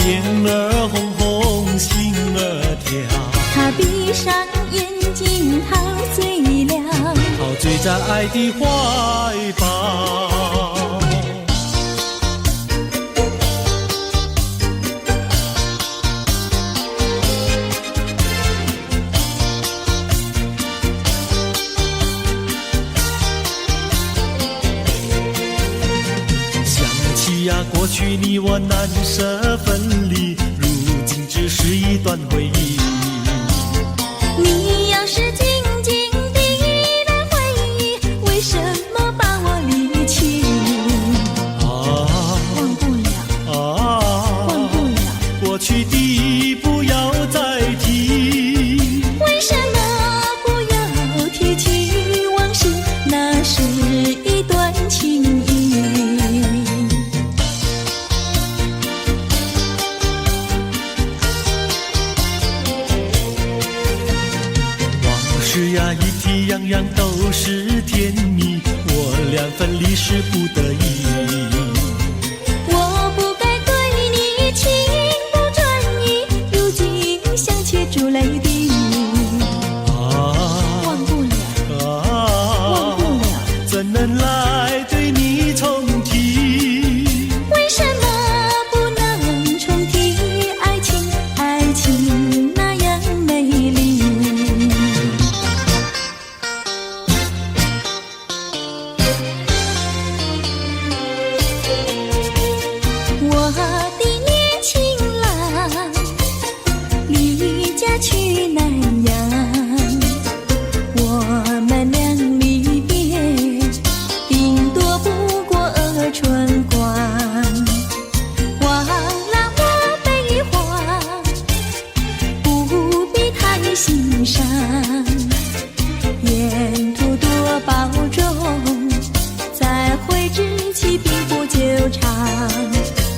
脸儿红红心儿跳，
它闭上眼睛陶醉了，
陶醉在爱的怀抱。想起呀，过去你我难舍分离，如今只是一段回忆。
你要是静静地来回忆，为什么把我离弃？忘不了，忘不了，
过去的不要再提。
为什么不要提起往事？那是一段情谊。
往事呀，一提样样都是甜蜜，我俩分离是不得已。
我不该对你情不转移，如今想起珠泪滴。忘不了，忘不了，
怎能来对你重提？
为什么不能重提爱情？爱情那样美丽。我的年轻郎离家去南洋，我们俩离别，顶多不过春光。忘了我悲欢，不必太心伤。沿途多保重，再会之期并不久长。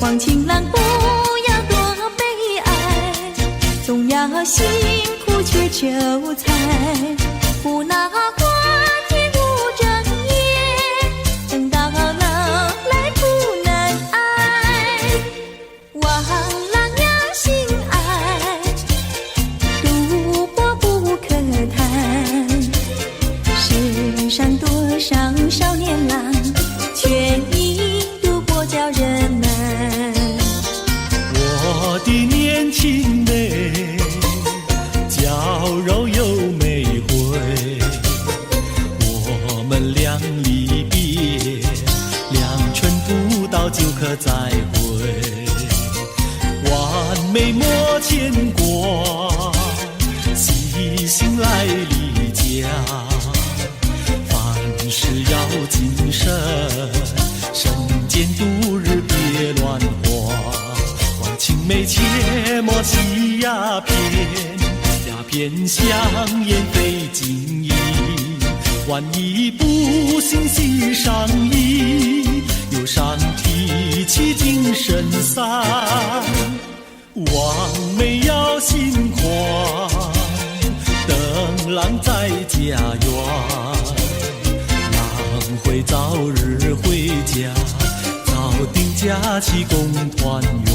望情郎不要多悲哀，总要辛苦去求财，不拿花天无正业，等到老来不能爱。望郎要心爱，赌博不可贪。世上多少少年郎，却因赌博叫人难。
我的年轻妹，娇柔又美慧，我们俩离别，两春不到就可再会，完美莫牵挂，细心来离家，凡事要谨慎，身兼度日别乱花。妹切莫吸鸦片，鸦片香烟非禁意。万一不幸喜上衣，忧伤提起精神散。望妹要心宽，等郎在家园，郎会早日回家，早定假期共团圆。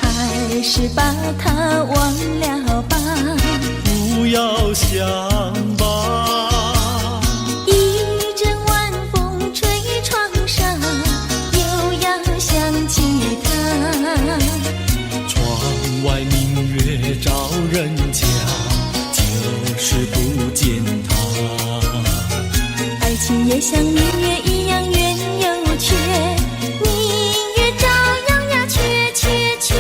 还是把它忘了吧，
不要想吧。
一阵晚风吹窗上，又要想起他。
窗外明月照人家，就是不见他。
爱情也像明月一样圆又缺，明月照样呀缺缺缺。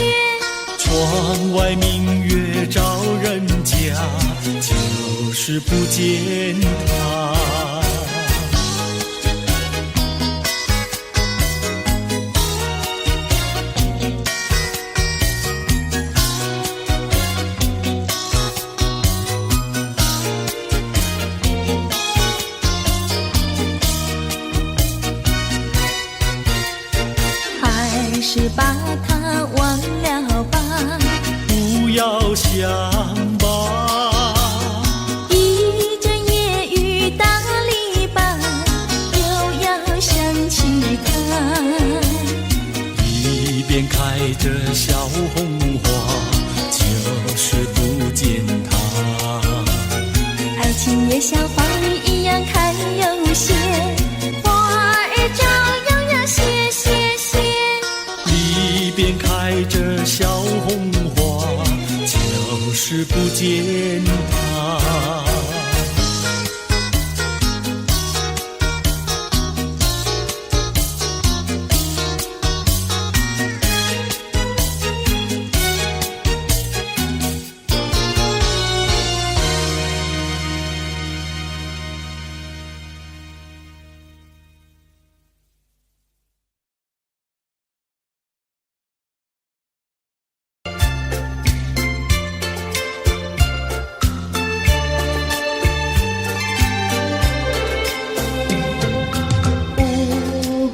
窗外明月照人家，就是不见他。
还是把它忘了吧，
不要想吧。
一阵夜雨打篱笆，又要想起他。
一边开着小红花，就是不见他。
爱情也像花儿一样开又谢，花儿照样呀谢谢谢。
一边开着小红花，就是不见他。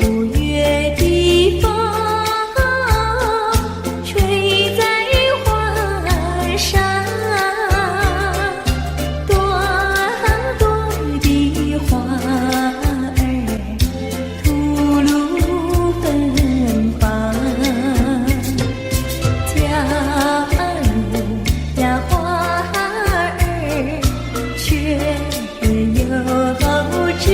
五月的风吹在花儿上，朵朵的花儿吐露芬芳。假如呀花儿却又知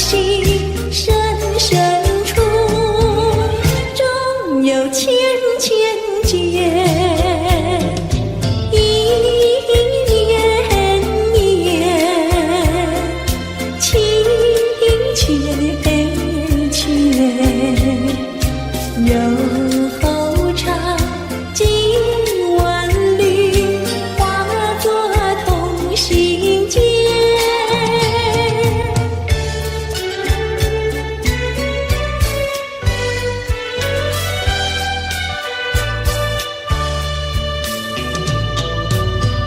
心深深处，终有千千结，一年年，情千千，又后长经万里，化作同心结。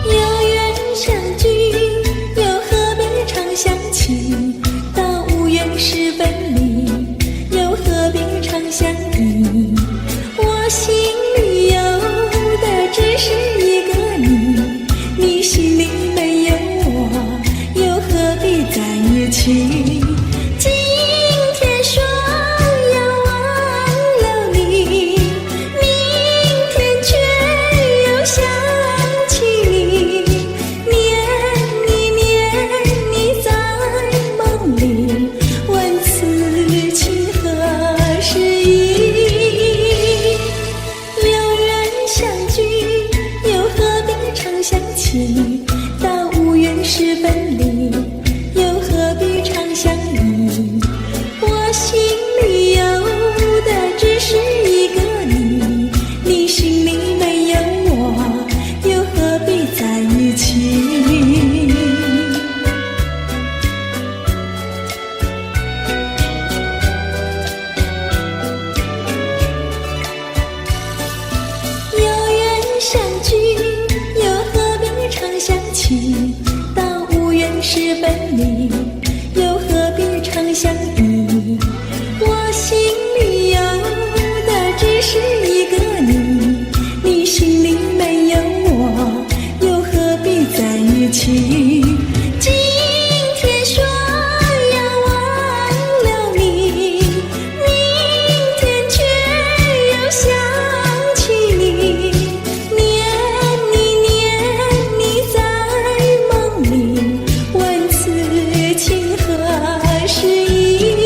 有缘相聚，又何必常相亲？到无缘时分离，又何必常相依？我心里有的只是一个你，你心里没有我，又何必在一起？今天说要忘了你，明天却又想起你，念你在梦里，问此情何时已？有缘相聚，又何必常相亲？到无缘时分离，又何必常相依？我心里有的只是一个你，你心里没有我，又何必在一起？有缘相聚，又何必常相亲？到无缘时分离，又何必常相依？我心里有的只是一个你，你心里没有我，又何必在一起？今天说要忘了你，明天却又想起你，念你在梦里，问此情何时已？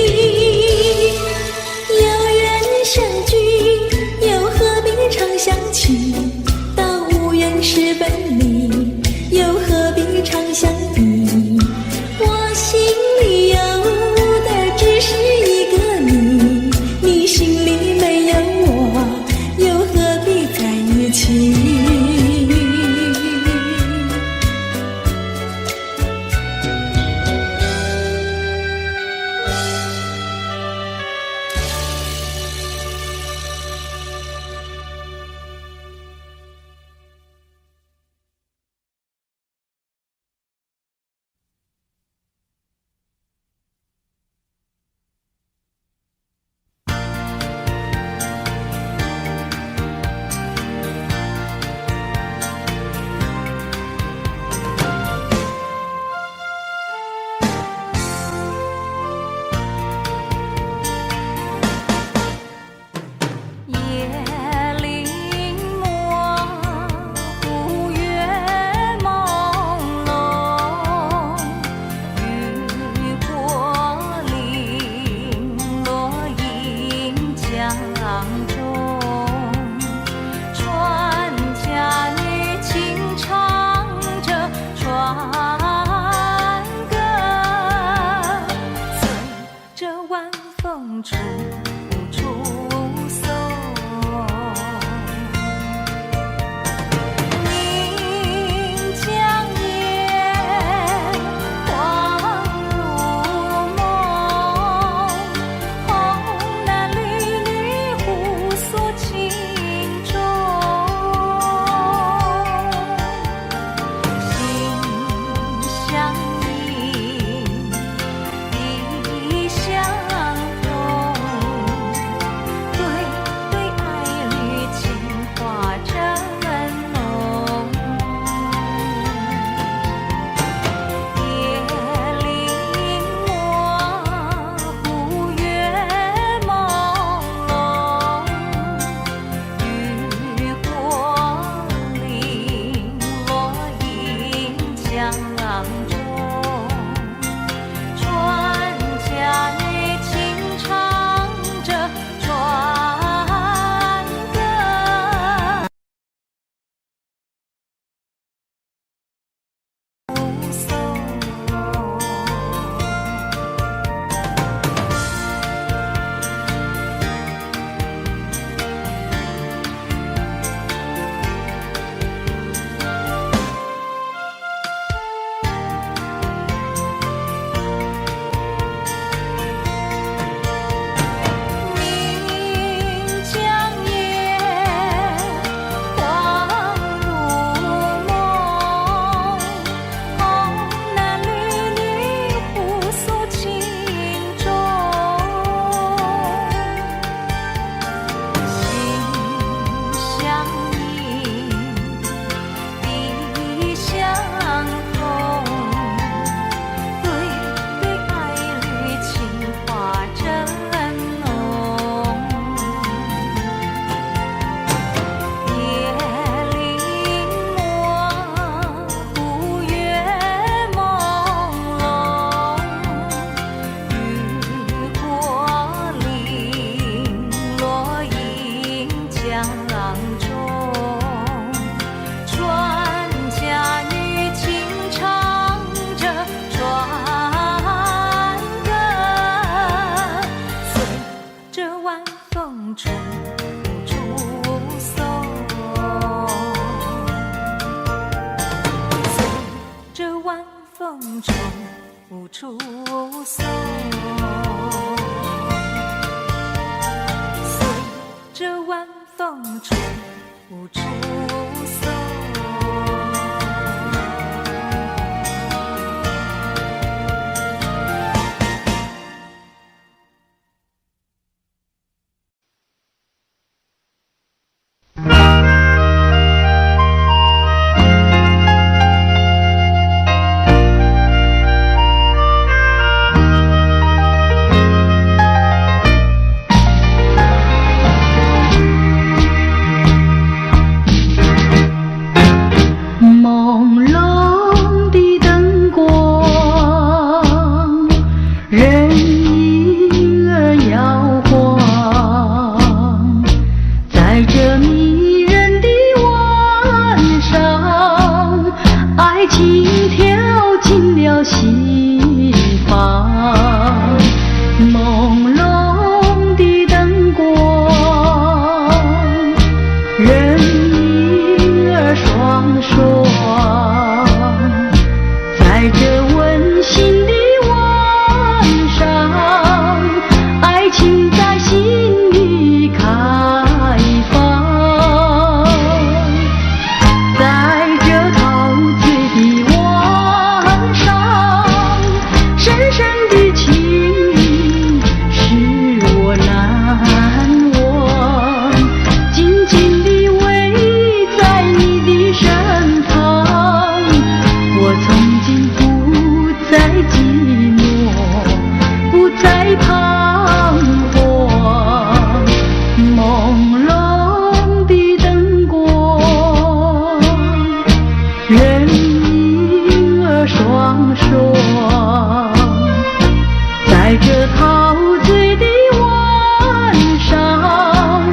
在这陶醉的晚上，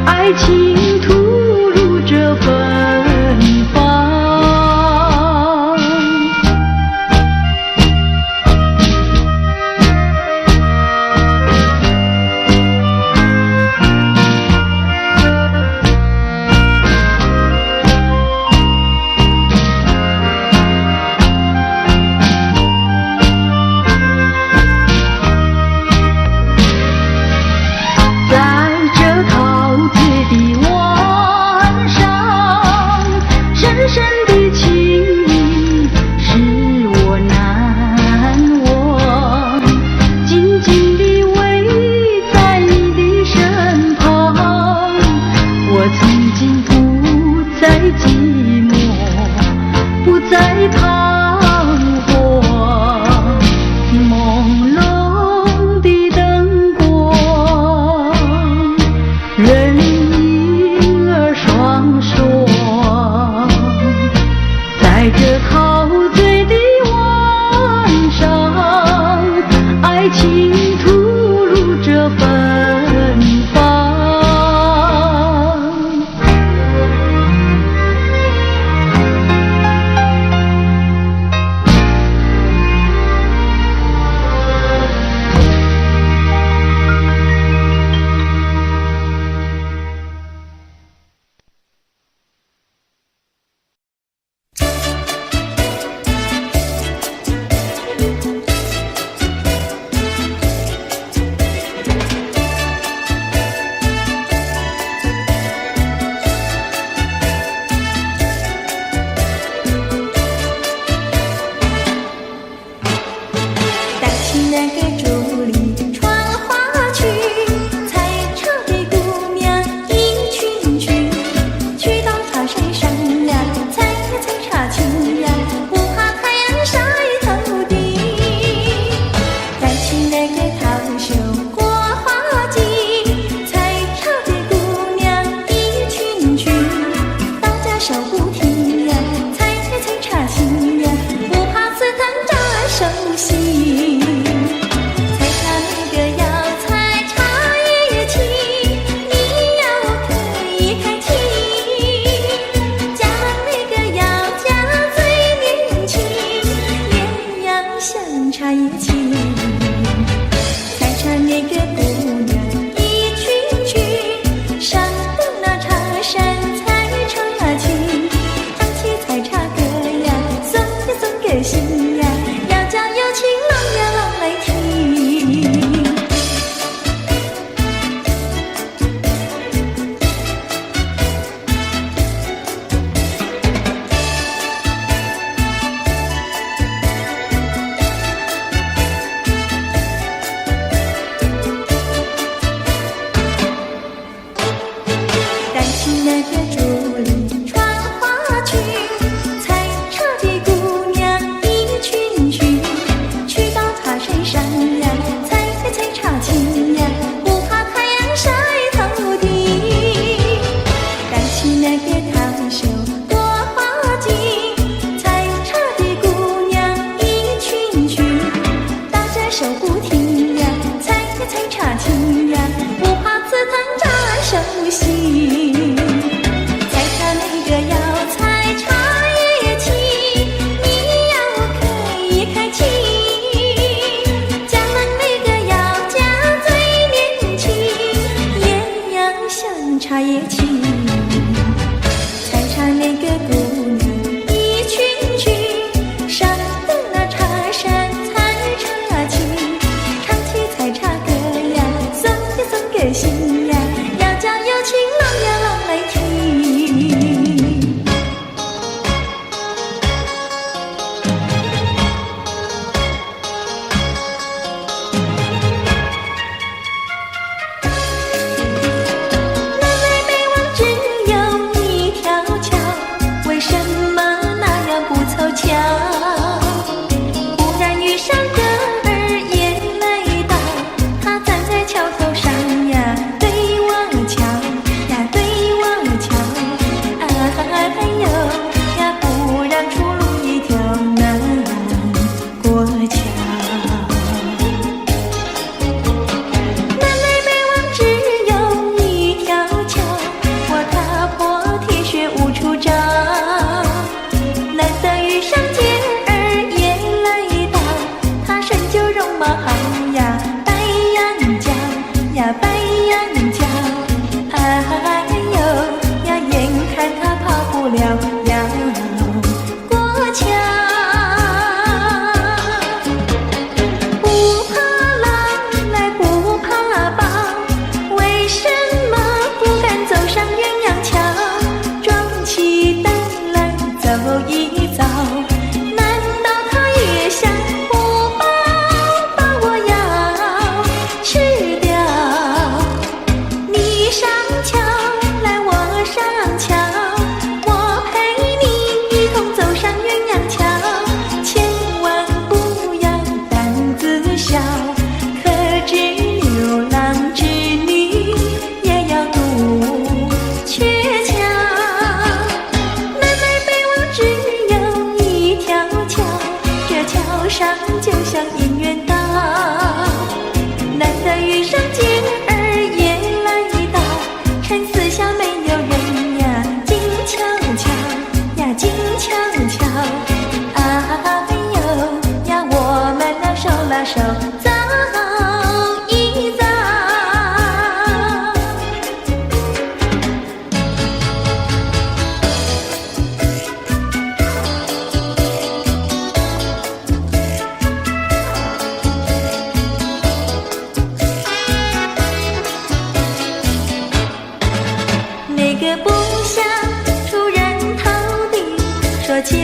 爱情吐露着芬芳。
茶叶青，采茶那个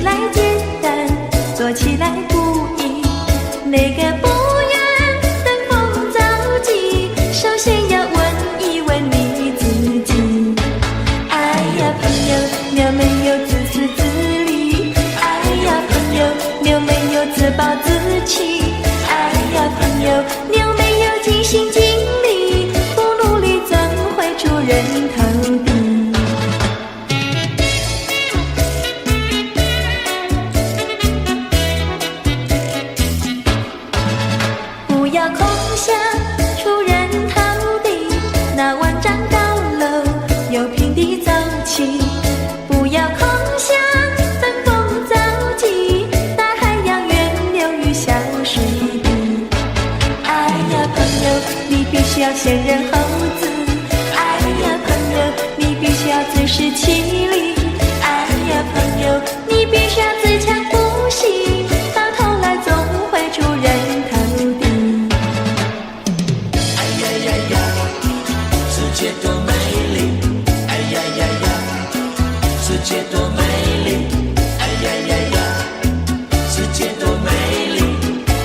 起来简单，做起来不易。那个不愿登峰造极，首先要问一问你自己。哎呀，朋友，你有没有自私自利？哎呀，朋友，你有没有自暴自弃？哎呀，朋友，你有没有尽心尽力？不努力怎会出人头地？不要空想出人头地，那万丈高楼由平地走起。不要空想登峰造极，大海洋源流于小水滴。哎呀，朋友，你必须要先人后子。哎呀，朋友，你必须要自食其力。哎呀，朋友，你必须要自强不息，到头来总会出人头地。
哎呀呀呀，世界多美丽！哎呀呀呀，世界多美丽！哎呀呀呀，世界多美丽！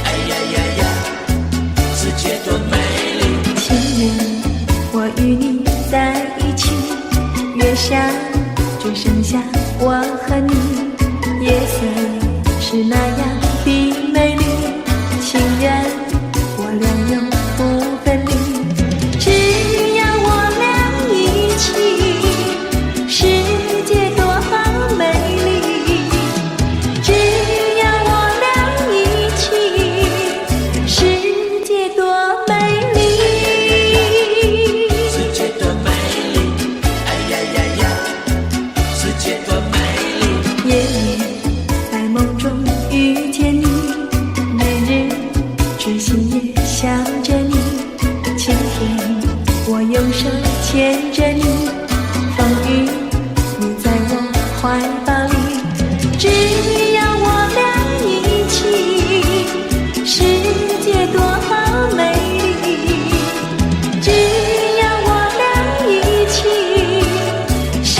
哎呀呀呀，世界多美丽！
情人，我与你在一起，月下只剩下我和你，夜色是那样的美丽。情人，我俩永不分离，只要我俩一起，世界多美丽。只要我俩一起，世界多美丽。
世界多美丽！哎呀呀呀，世界多美丽！
夜夜在梦中遇见你，每日痴心也想着你。晴天我用手牵着你，风雨你在我怀抱里。只要我俩一起，世界多美丽。只要我俩一起，世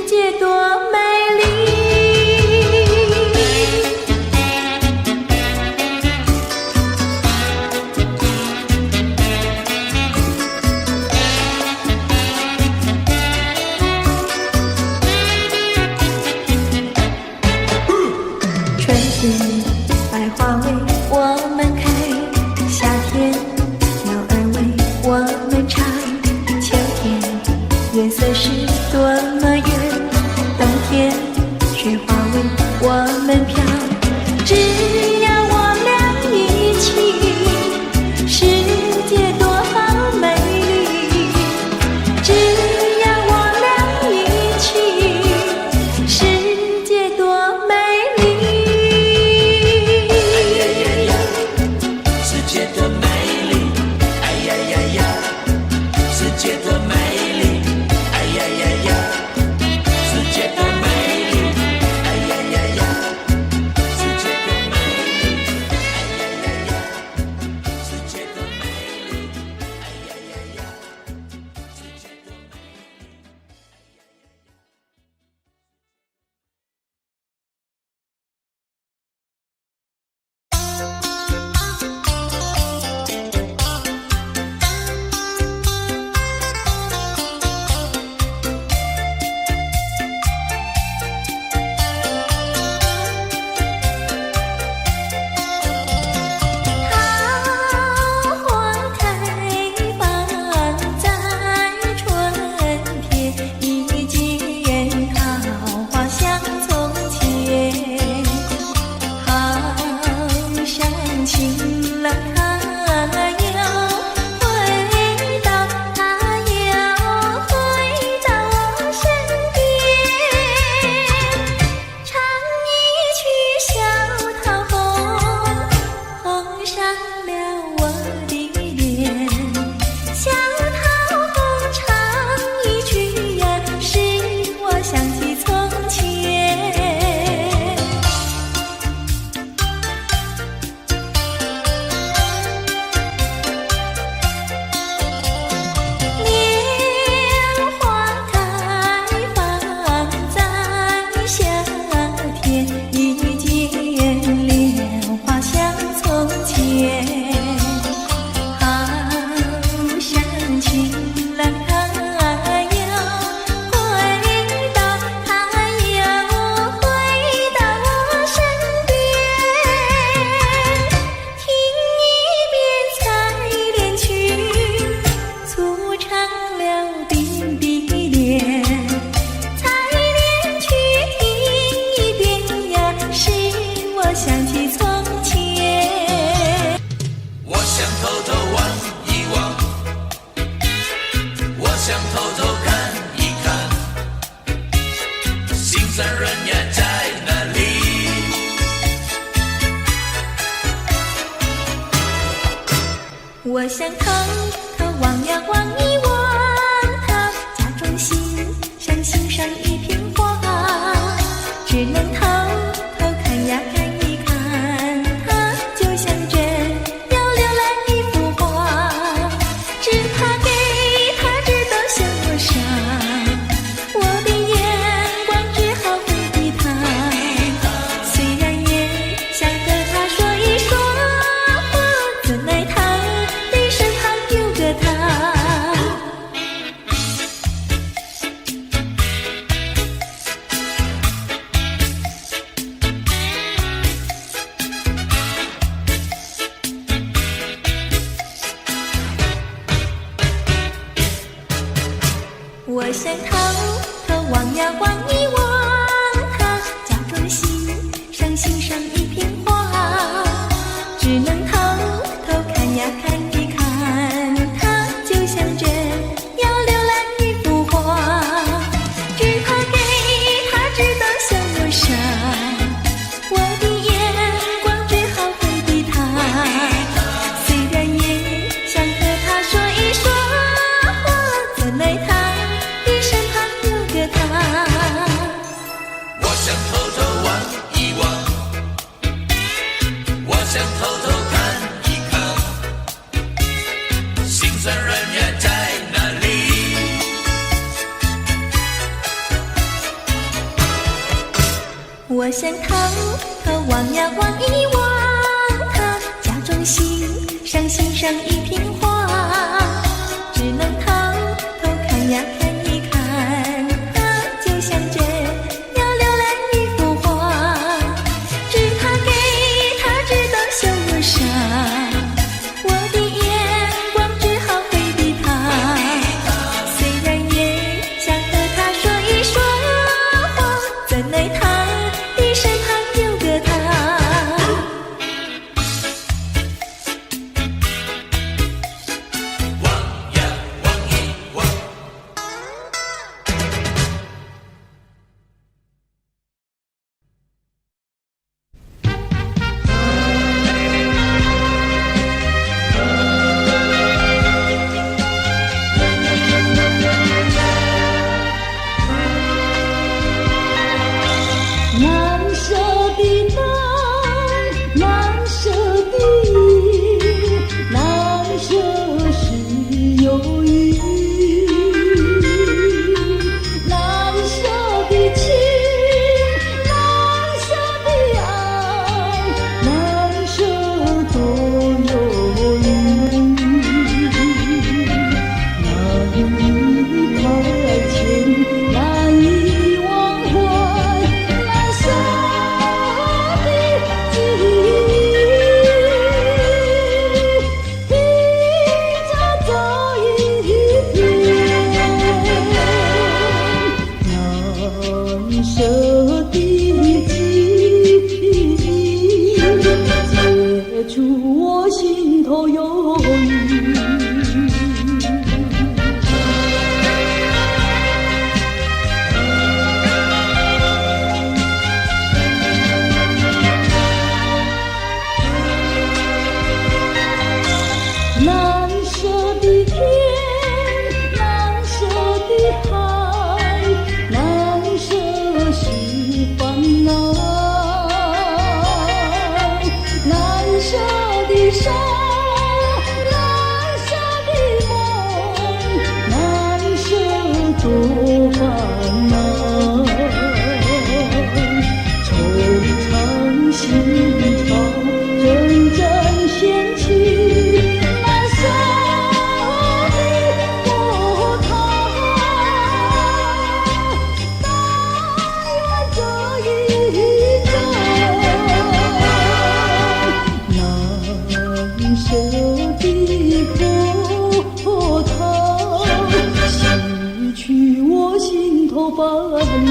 界多美丽。春天百花为我们开，夏天鸟儿为我们唱，秋天月色是多么圆，冬天雪花为我们飘。只要我俩一起，世界多美丽。只要我俩一起，世界多美丽。
哎呀呀呀，世界多美丽！哎呀呀呀，世界多美丽！哎呀呀呀，
我想偷偷望呀望一望他，假装欣赏欣赏一片花，只能偷偷看呀看一看他，就像真要浏览一幅画，只怕给他知道向我傻，我的眼光只好回避他，虽然也想和他说一说话，怎奈他的身旁有个他。我想偷偷望呀望一望他，假装欣赏欣赏一片花，只能偷偷看呀看一看他，就像真要浏览一幅画，只怕给他知道向我傻，我的眼光只好回避他，虽然也想和他说一说话，怎奈他身旁有个他。
我想偷偷望一望，我想偷偷看一看，心酸人呀在哪里？
我想偷偷望呀望一望他，假装欣赏欣赏一片花，只能偷偷看呀看一看他，就像真要浏览一幅画，只怕给他知道向我傻，我的眼光只好回避他，虽然也想和他说一说话，怎奈他的身旁有个他。
望呀望一望，
难舍的难，难舍的难舍是忧郁，难舍的情，难舍的爱，难舍多忧郁，难以排遣，难以忘怀。难舍的记忆，披着走一遍，难舍的记忆，解除我心头忧郁。难舍的天，难舍的海，难舍是烦恼，难舍的伤，难舍的梦，难舍多烦恼，惆怅心潮阵阵掀起，难舍的波涛，带我这一程，难舍的波涛，洗去我心头烦恼。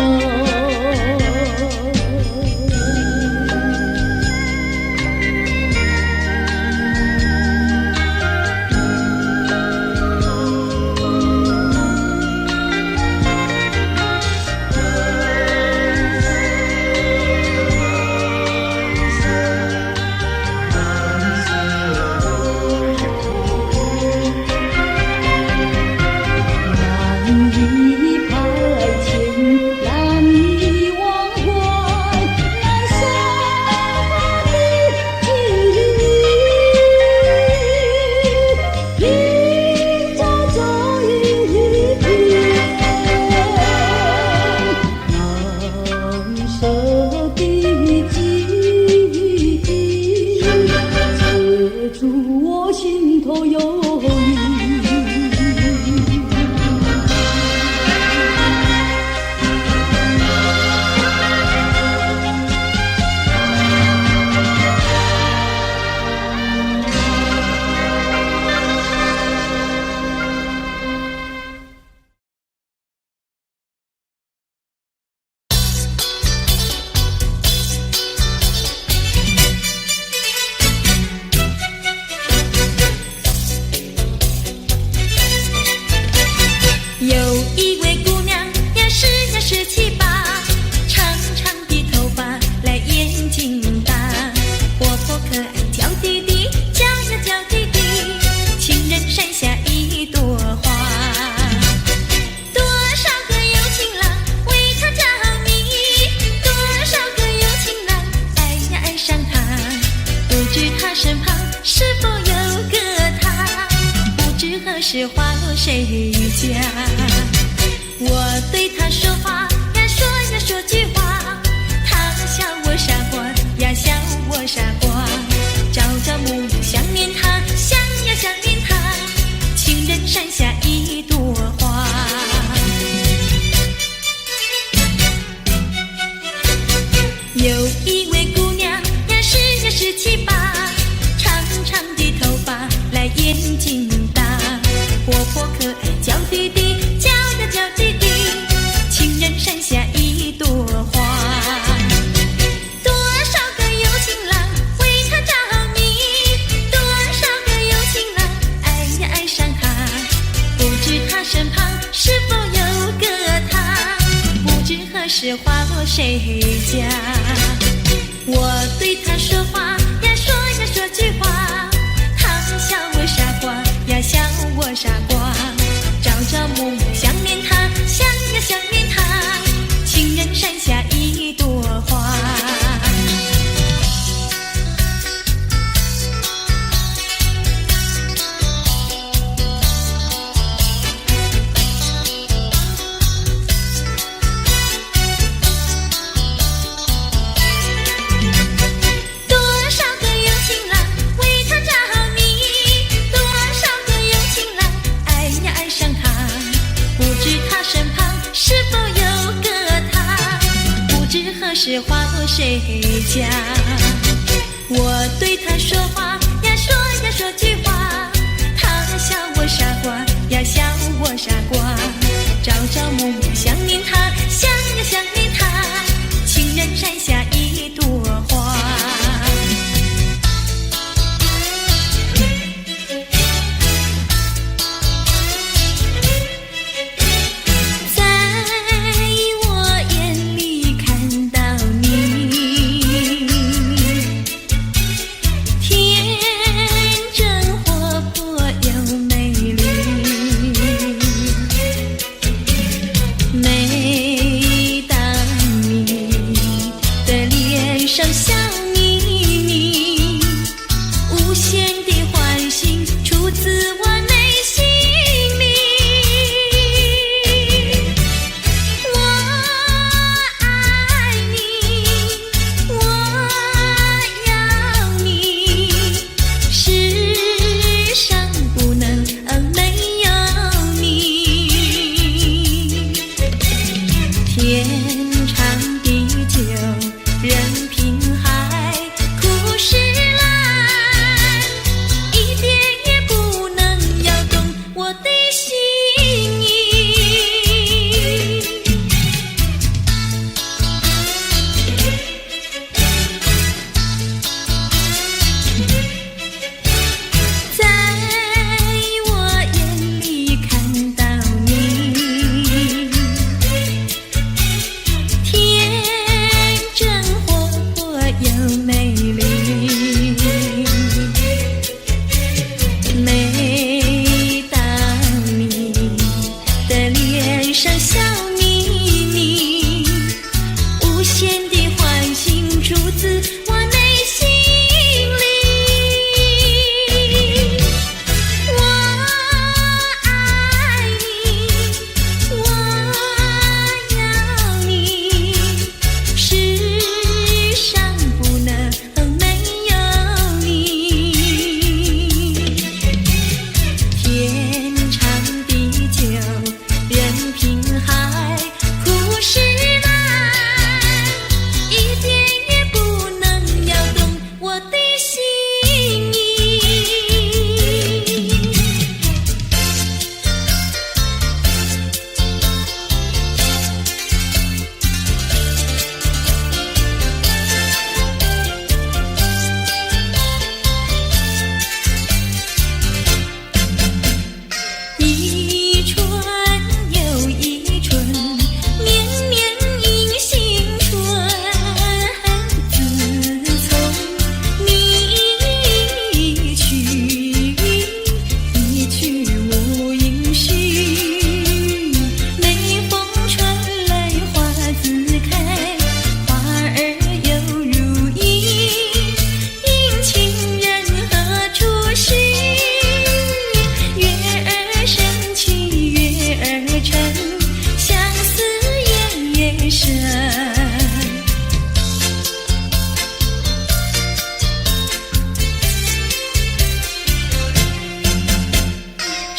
17、8，长长的头发来眼睛大，活泼可爱娇滴滴，娇呀娇滴滴，情人山下一朵花。多少个有情郎为她着迷，多少个有情郎爱呀爱上她，不知她身旁是否有个他，不知何时花落谁家。我对他说话呀说呀说句话，他笑我傻瓜呀笑我傻瓜，朝朝暮暮想念他，想呀想念他，情人山下一朵花。有一位姑娘呀是呀17、8，长长的头发来眼睛大，活泼可爱娇滴滴，娇呀娇滴滴，情人山下一朵花。多少个有情郎为她着迷，多少个有情郎爱呀爱上她，不知她身旁是否有个他，不知何时花落谁家。我对他说话呀说呀说句话，他笑我傻瓜呀笑我傻瓜，朝朝暮暮想念他，想呀想念他，情人山下一朵花。多少个有情郎为她着迷，多少个有情郎爱呀爱上她，不知她身旁是否有个他，不知何时花落谁家。我对他说话呀说呀说句话，他笑我傻瓜呀笑我傻瓜，朝朝暮暮想念他，想呀想念他，情人山下一朵花。在我眼里看到你，天真活泼又美丽。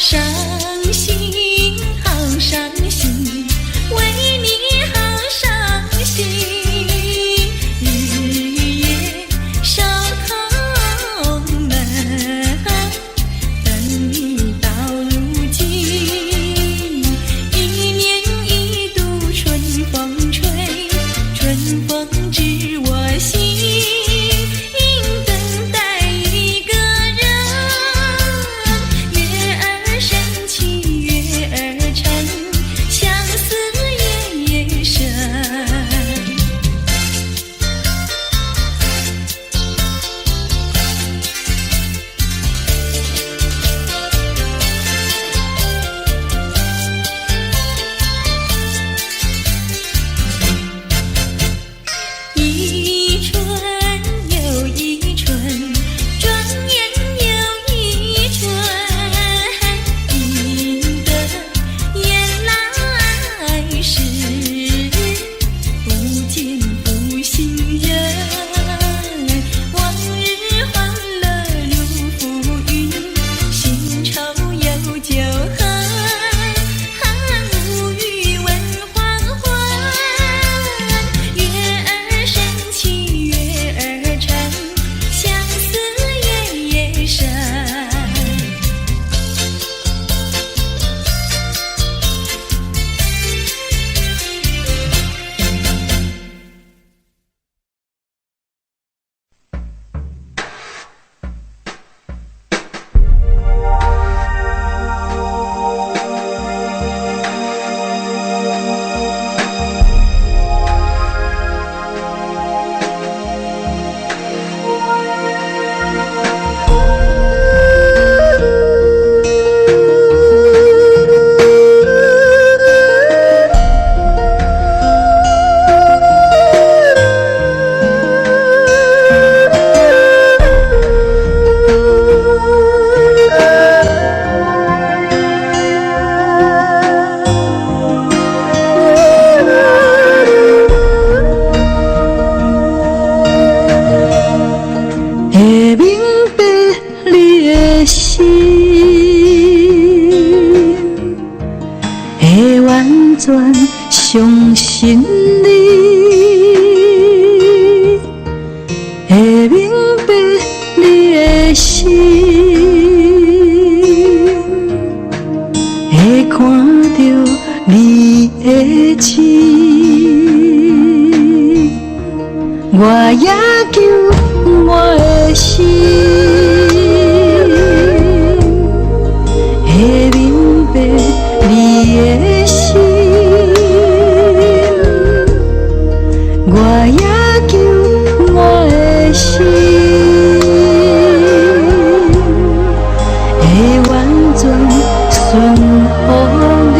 伤心，好伤心，为你好伤心，日夜烧头门，等你到如今。一年一度春风吹，春风知我心，等待一个人。月儿升起月儿沉，相思夜夜深。一春又一春，转眼又一春，赢得雁来时，不见负心人。往日欢乐如浮云，新愁有旧恨，无语问黄昏。月儿升起月儿沉，相思夜夜深。会明白你的心，会完全相信你，会明白你的心，会看到你的情，我也求我的心，会明白你的心，我也求我的心，会完全顺服你。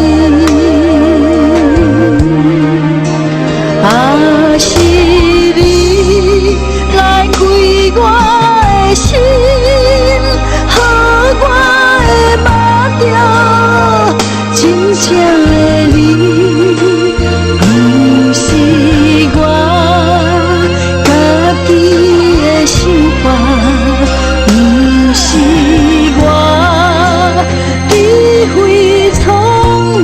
是你来开我的心，予我会摸着真正的你，不是我家己的想法，不是我智慧聪明。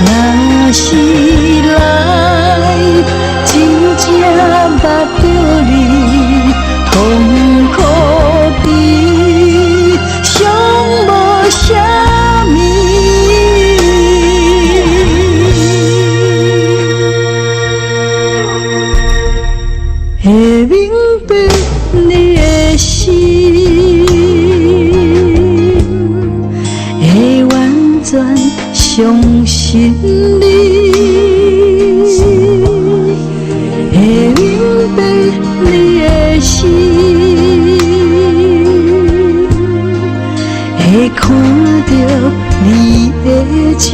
若是来真正捌着你，痛苦比上无啥物。会明白你的心，会完全相信你，会明白你的心，会看到你的情。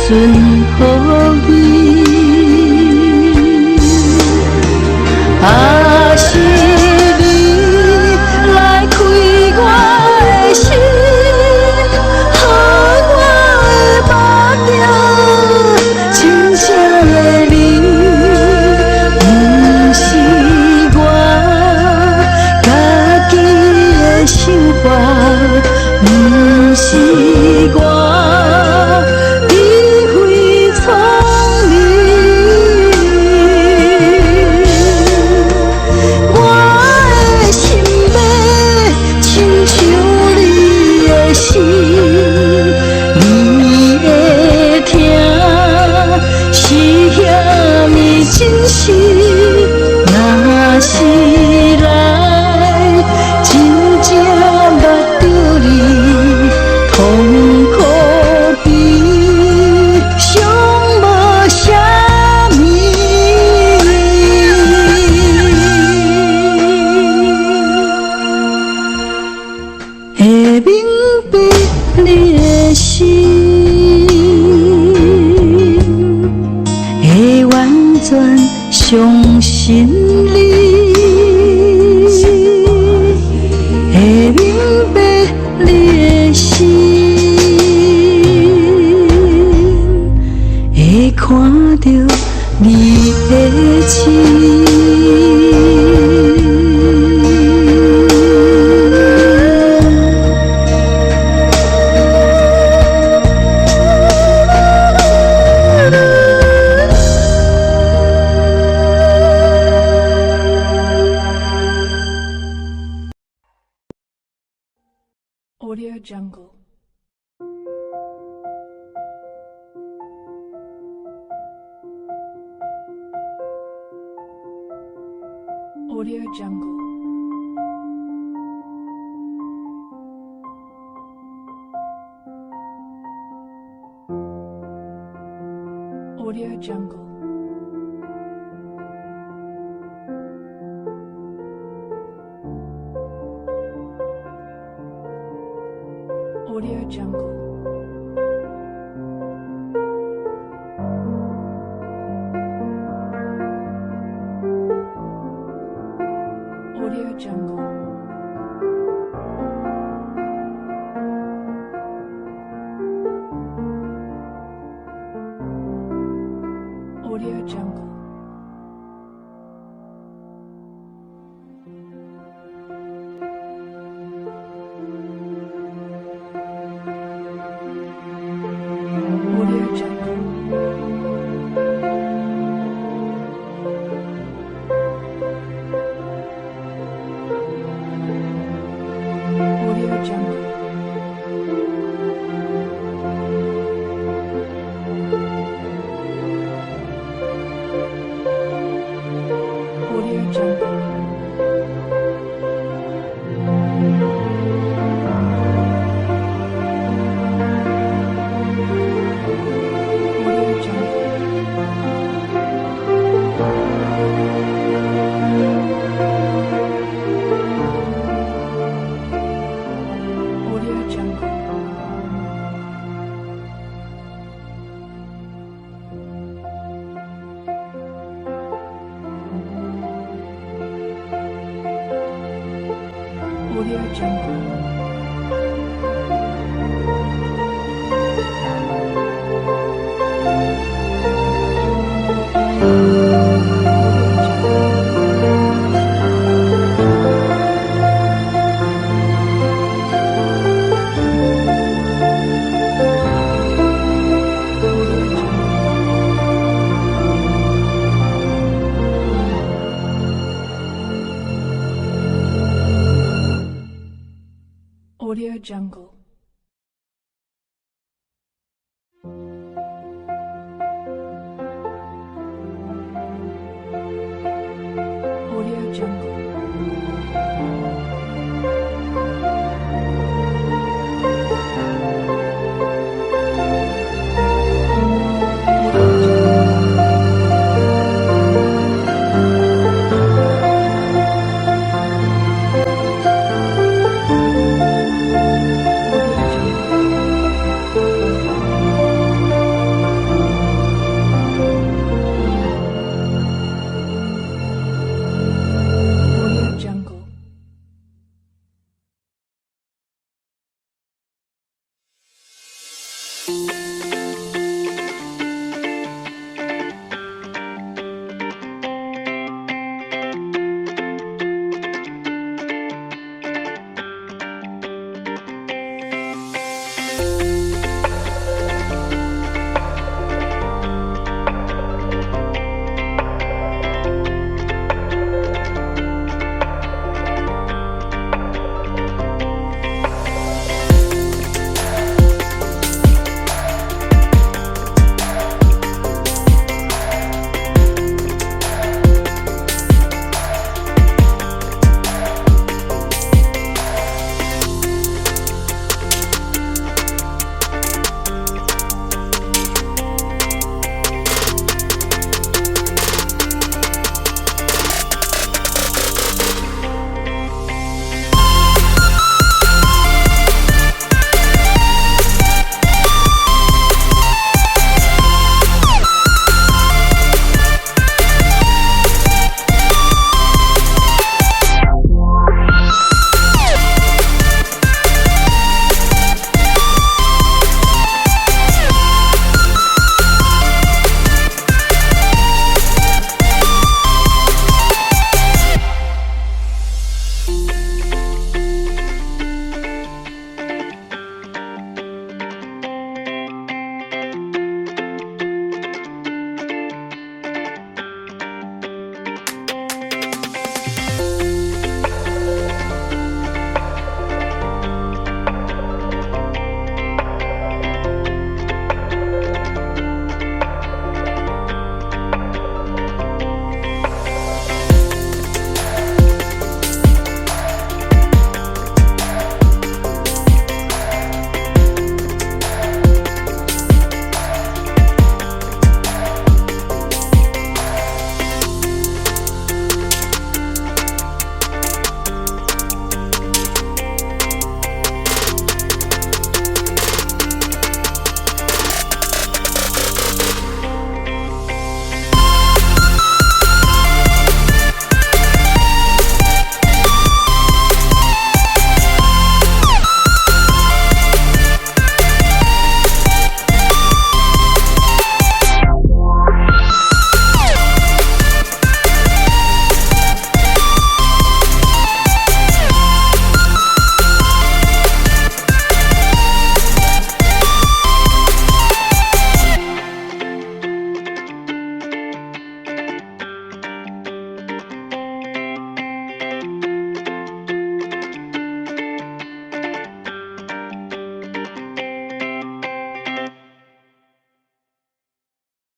顺乎伊。啊，是你来开我的心，予我的目标真正的你，不是我家己的想法，不是我智慧聪明。我的心要亲像你的心，你会听是遐尼真实，若是来真正捌着你，痛苦比上无啥物。会明白你的心，会完全相信你，会明白你的心，会看到你的情。
Audio Jungle. Audio Jungle. Audio Jungle. Audio Jungle. Audio Jungle. Audio Jungle. Audio Jungle. Audio Jungle. Audio Jungle. Audio Jungle. Audio Jungle. Audio Jungle. Audio Jungle.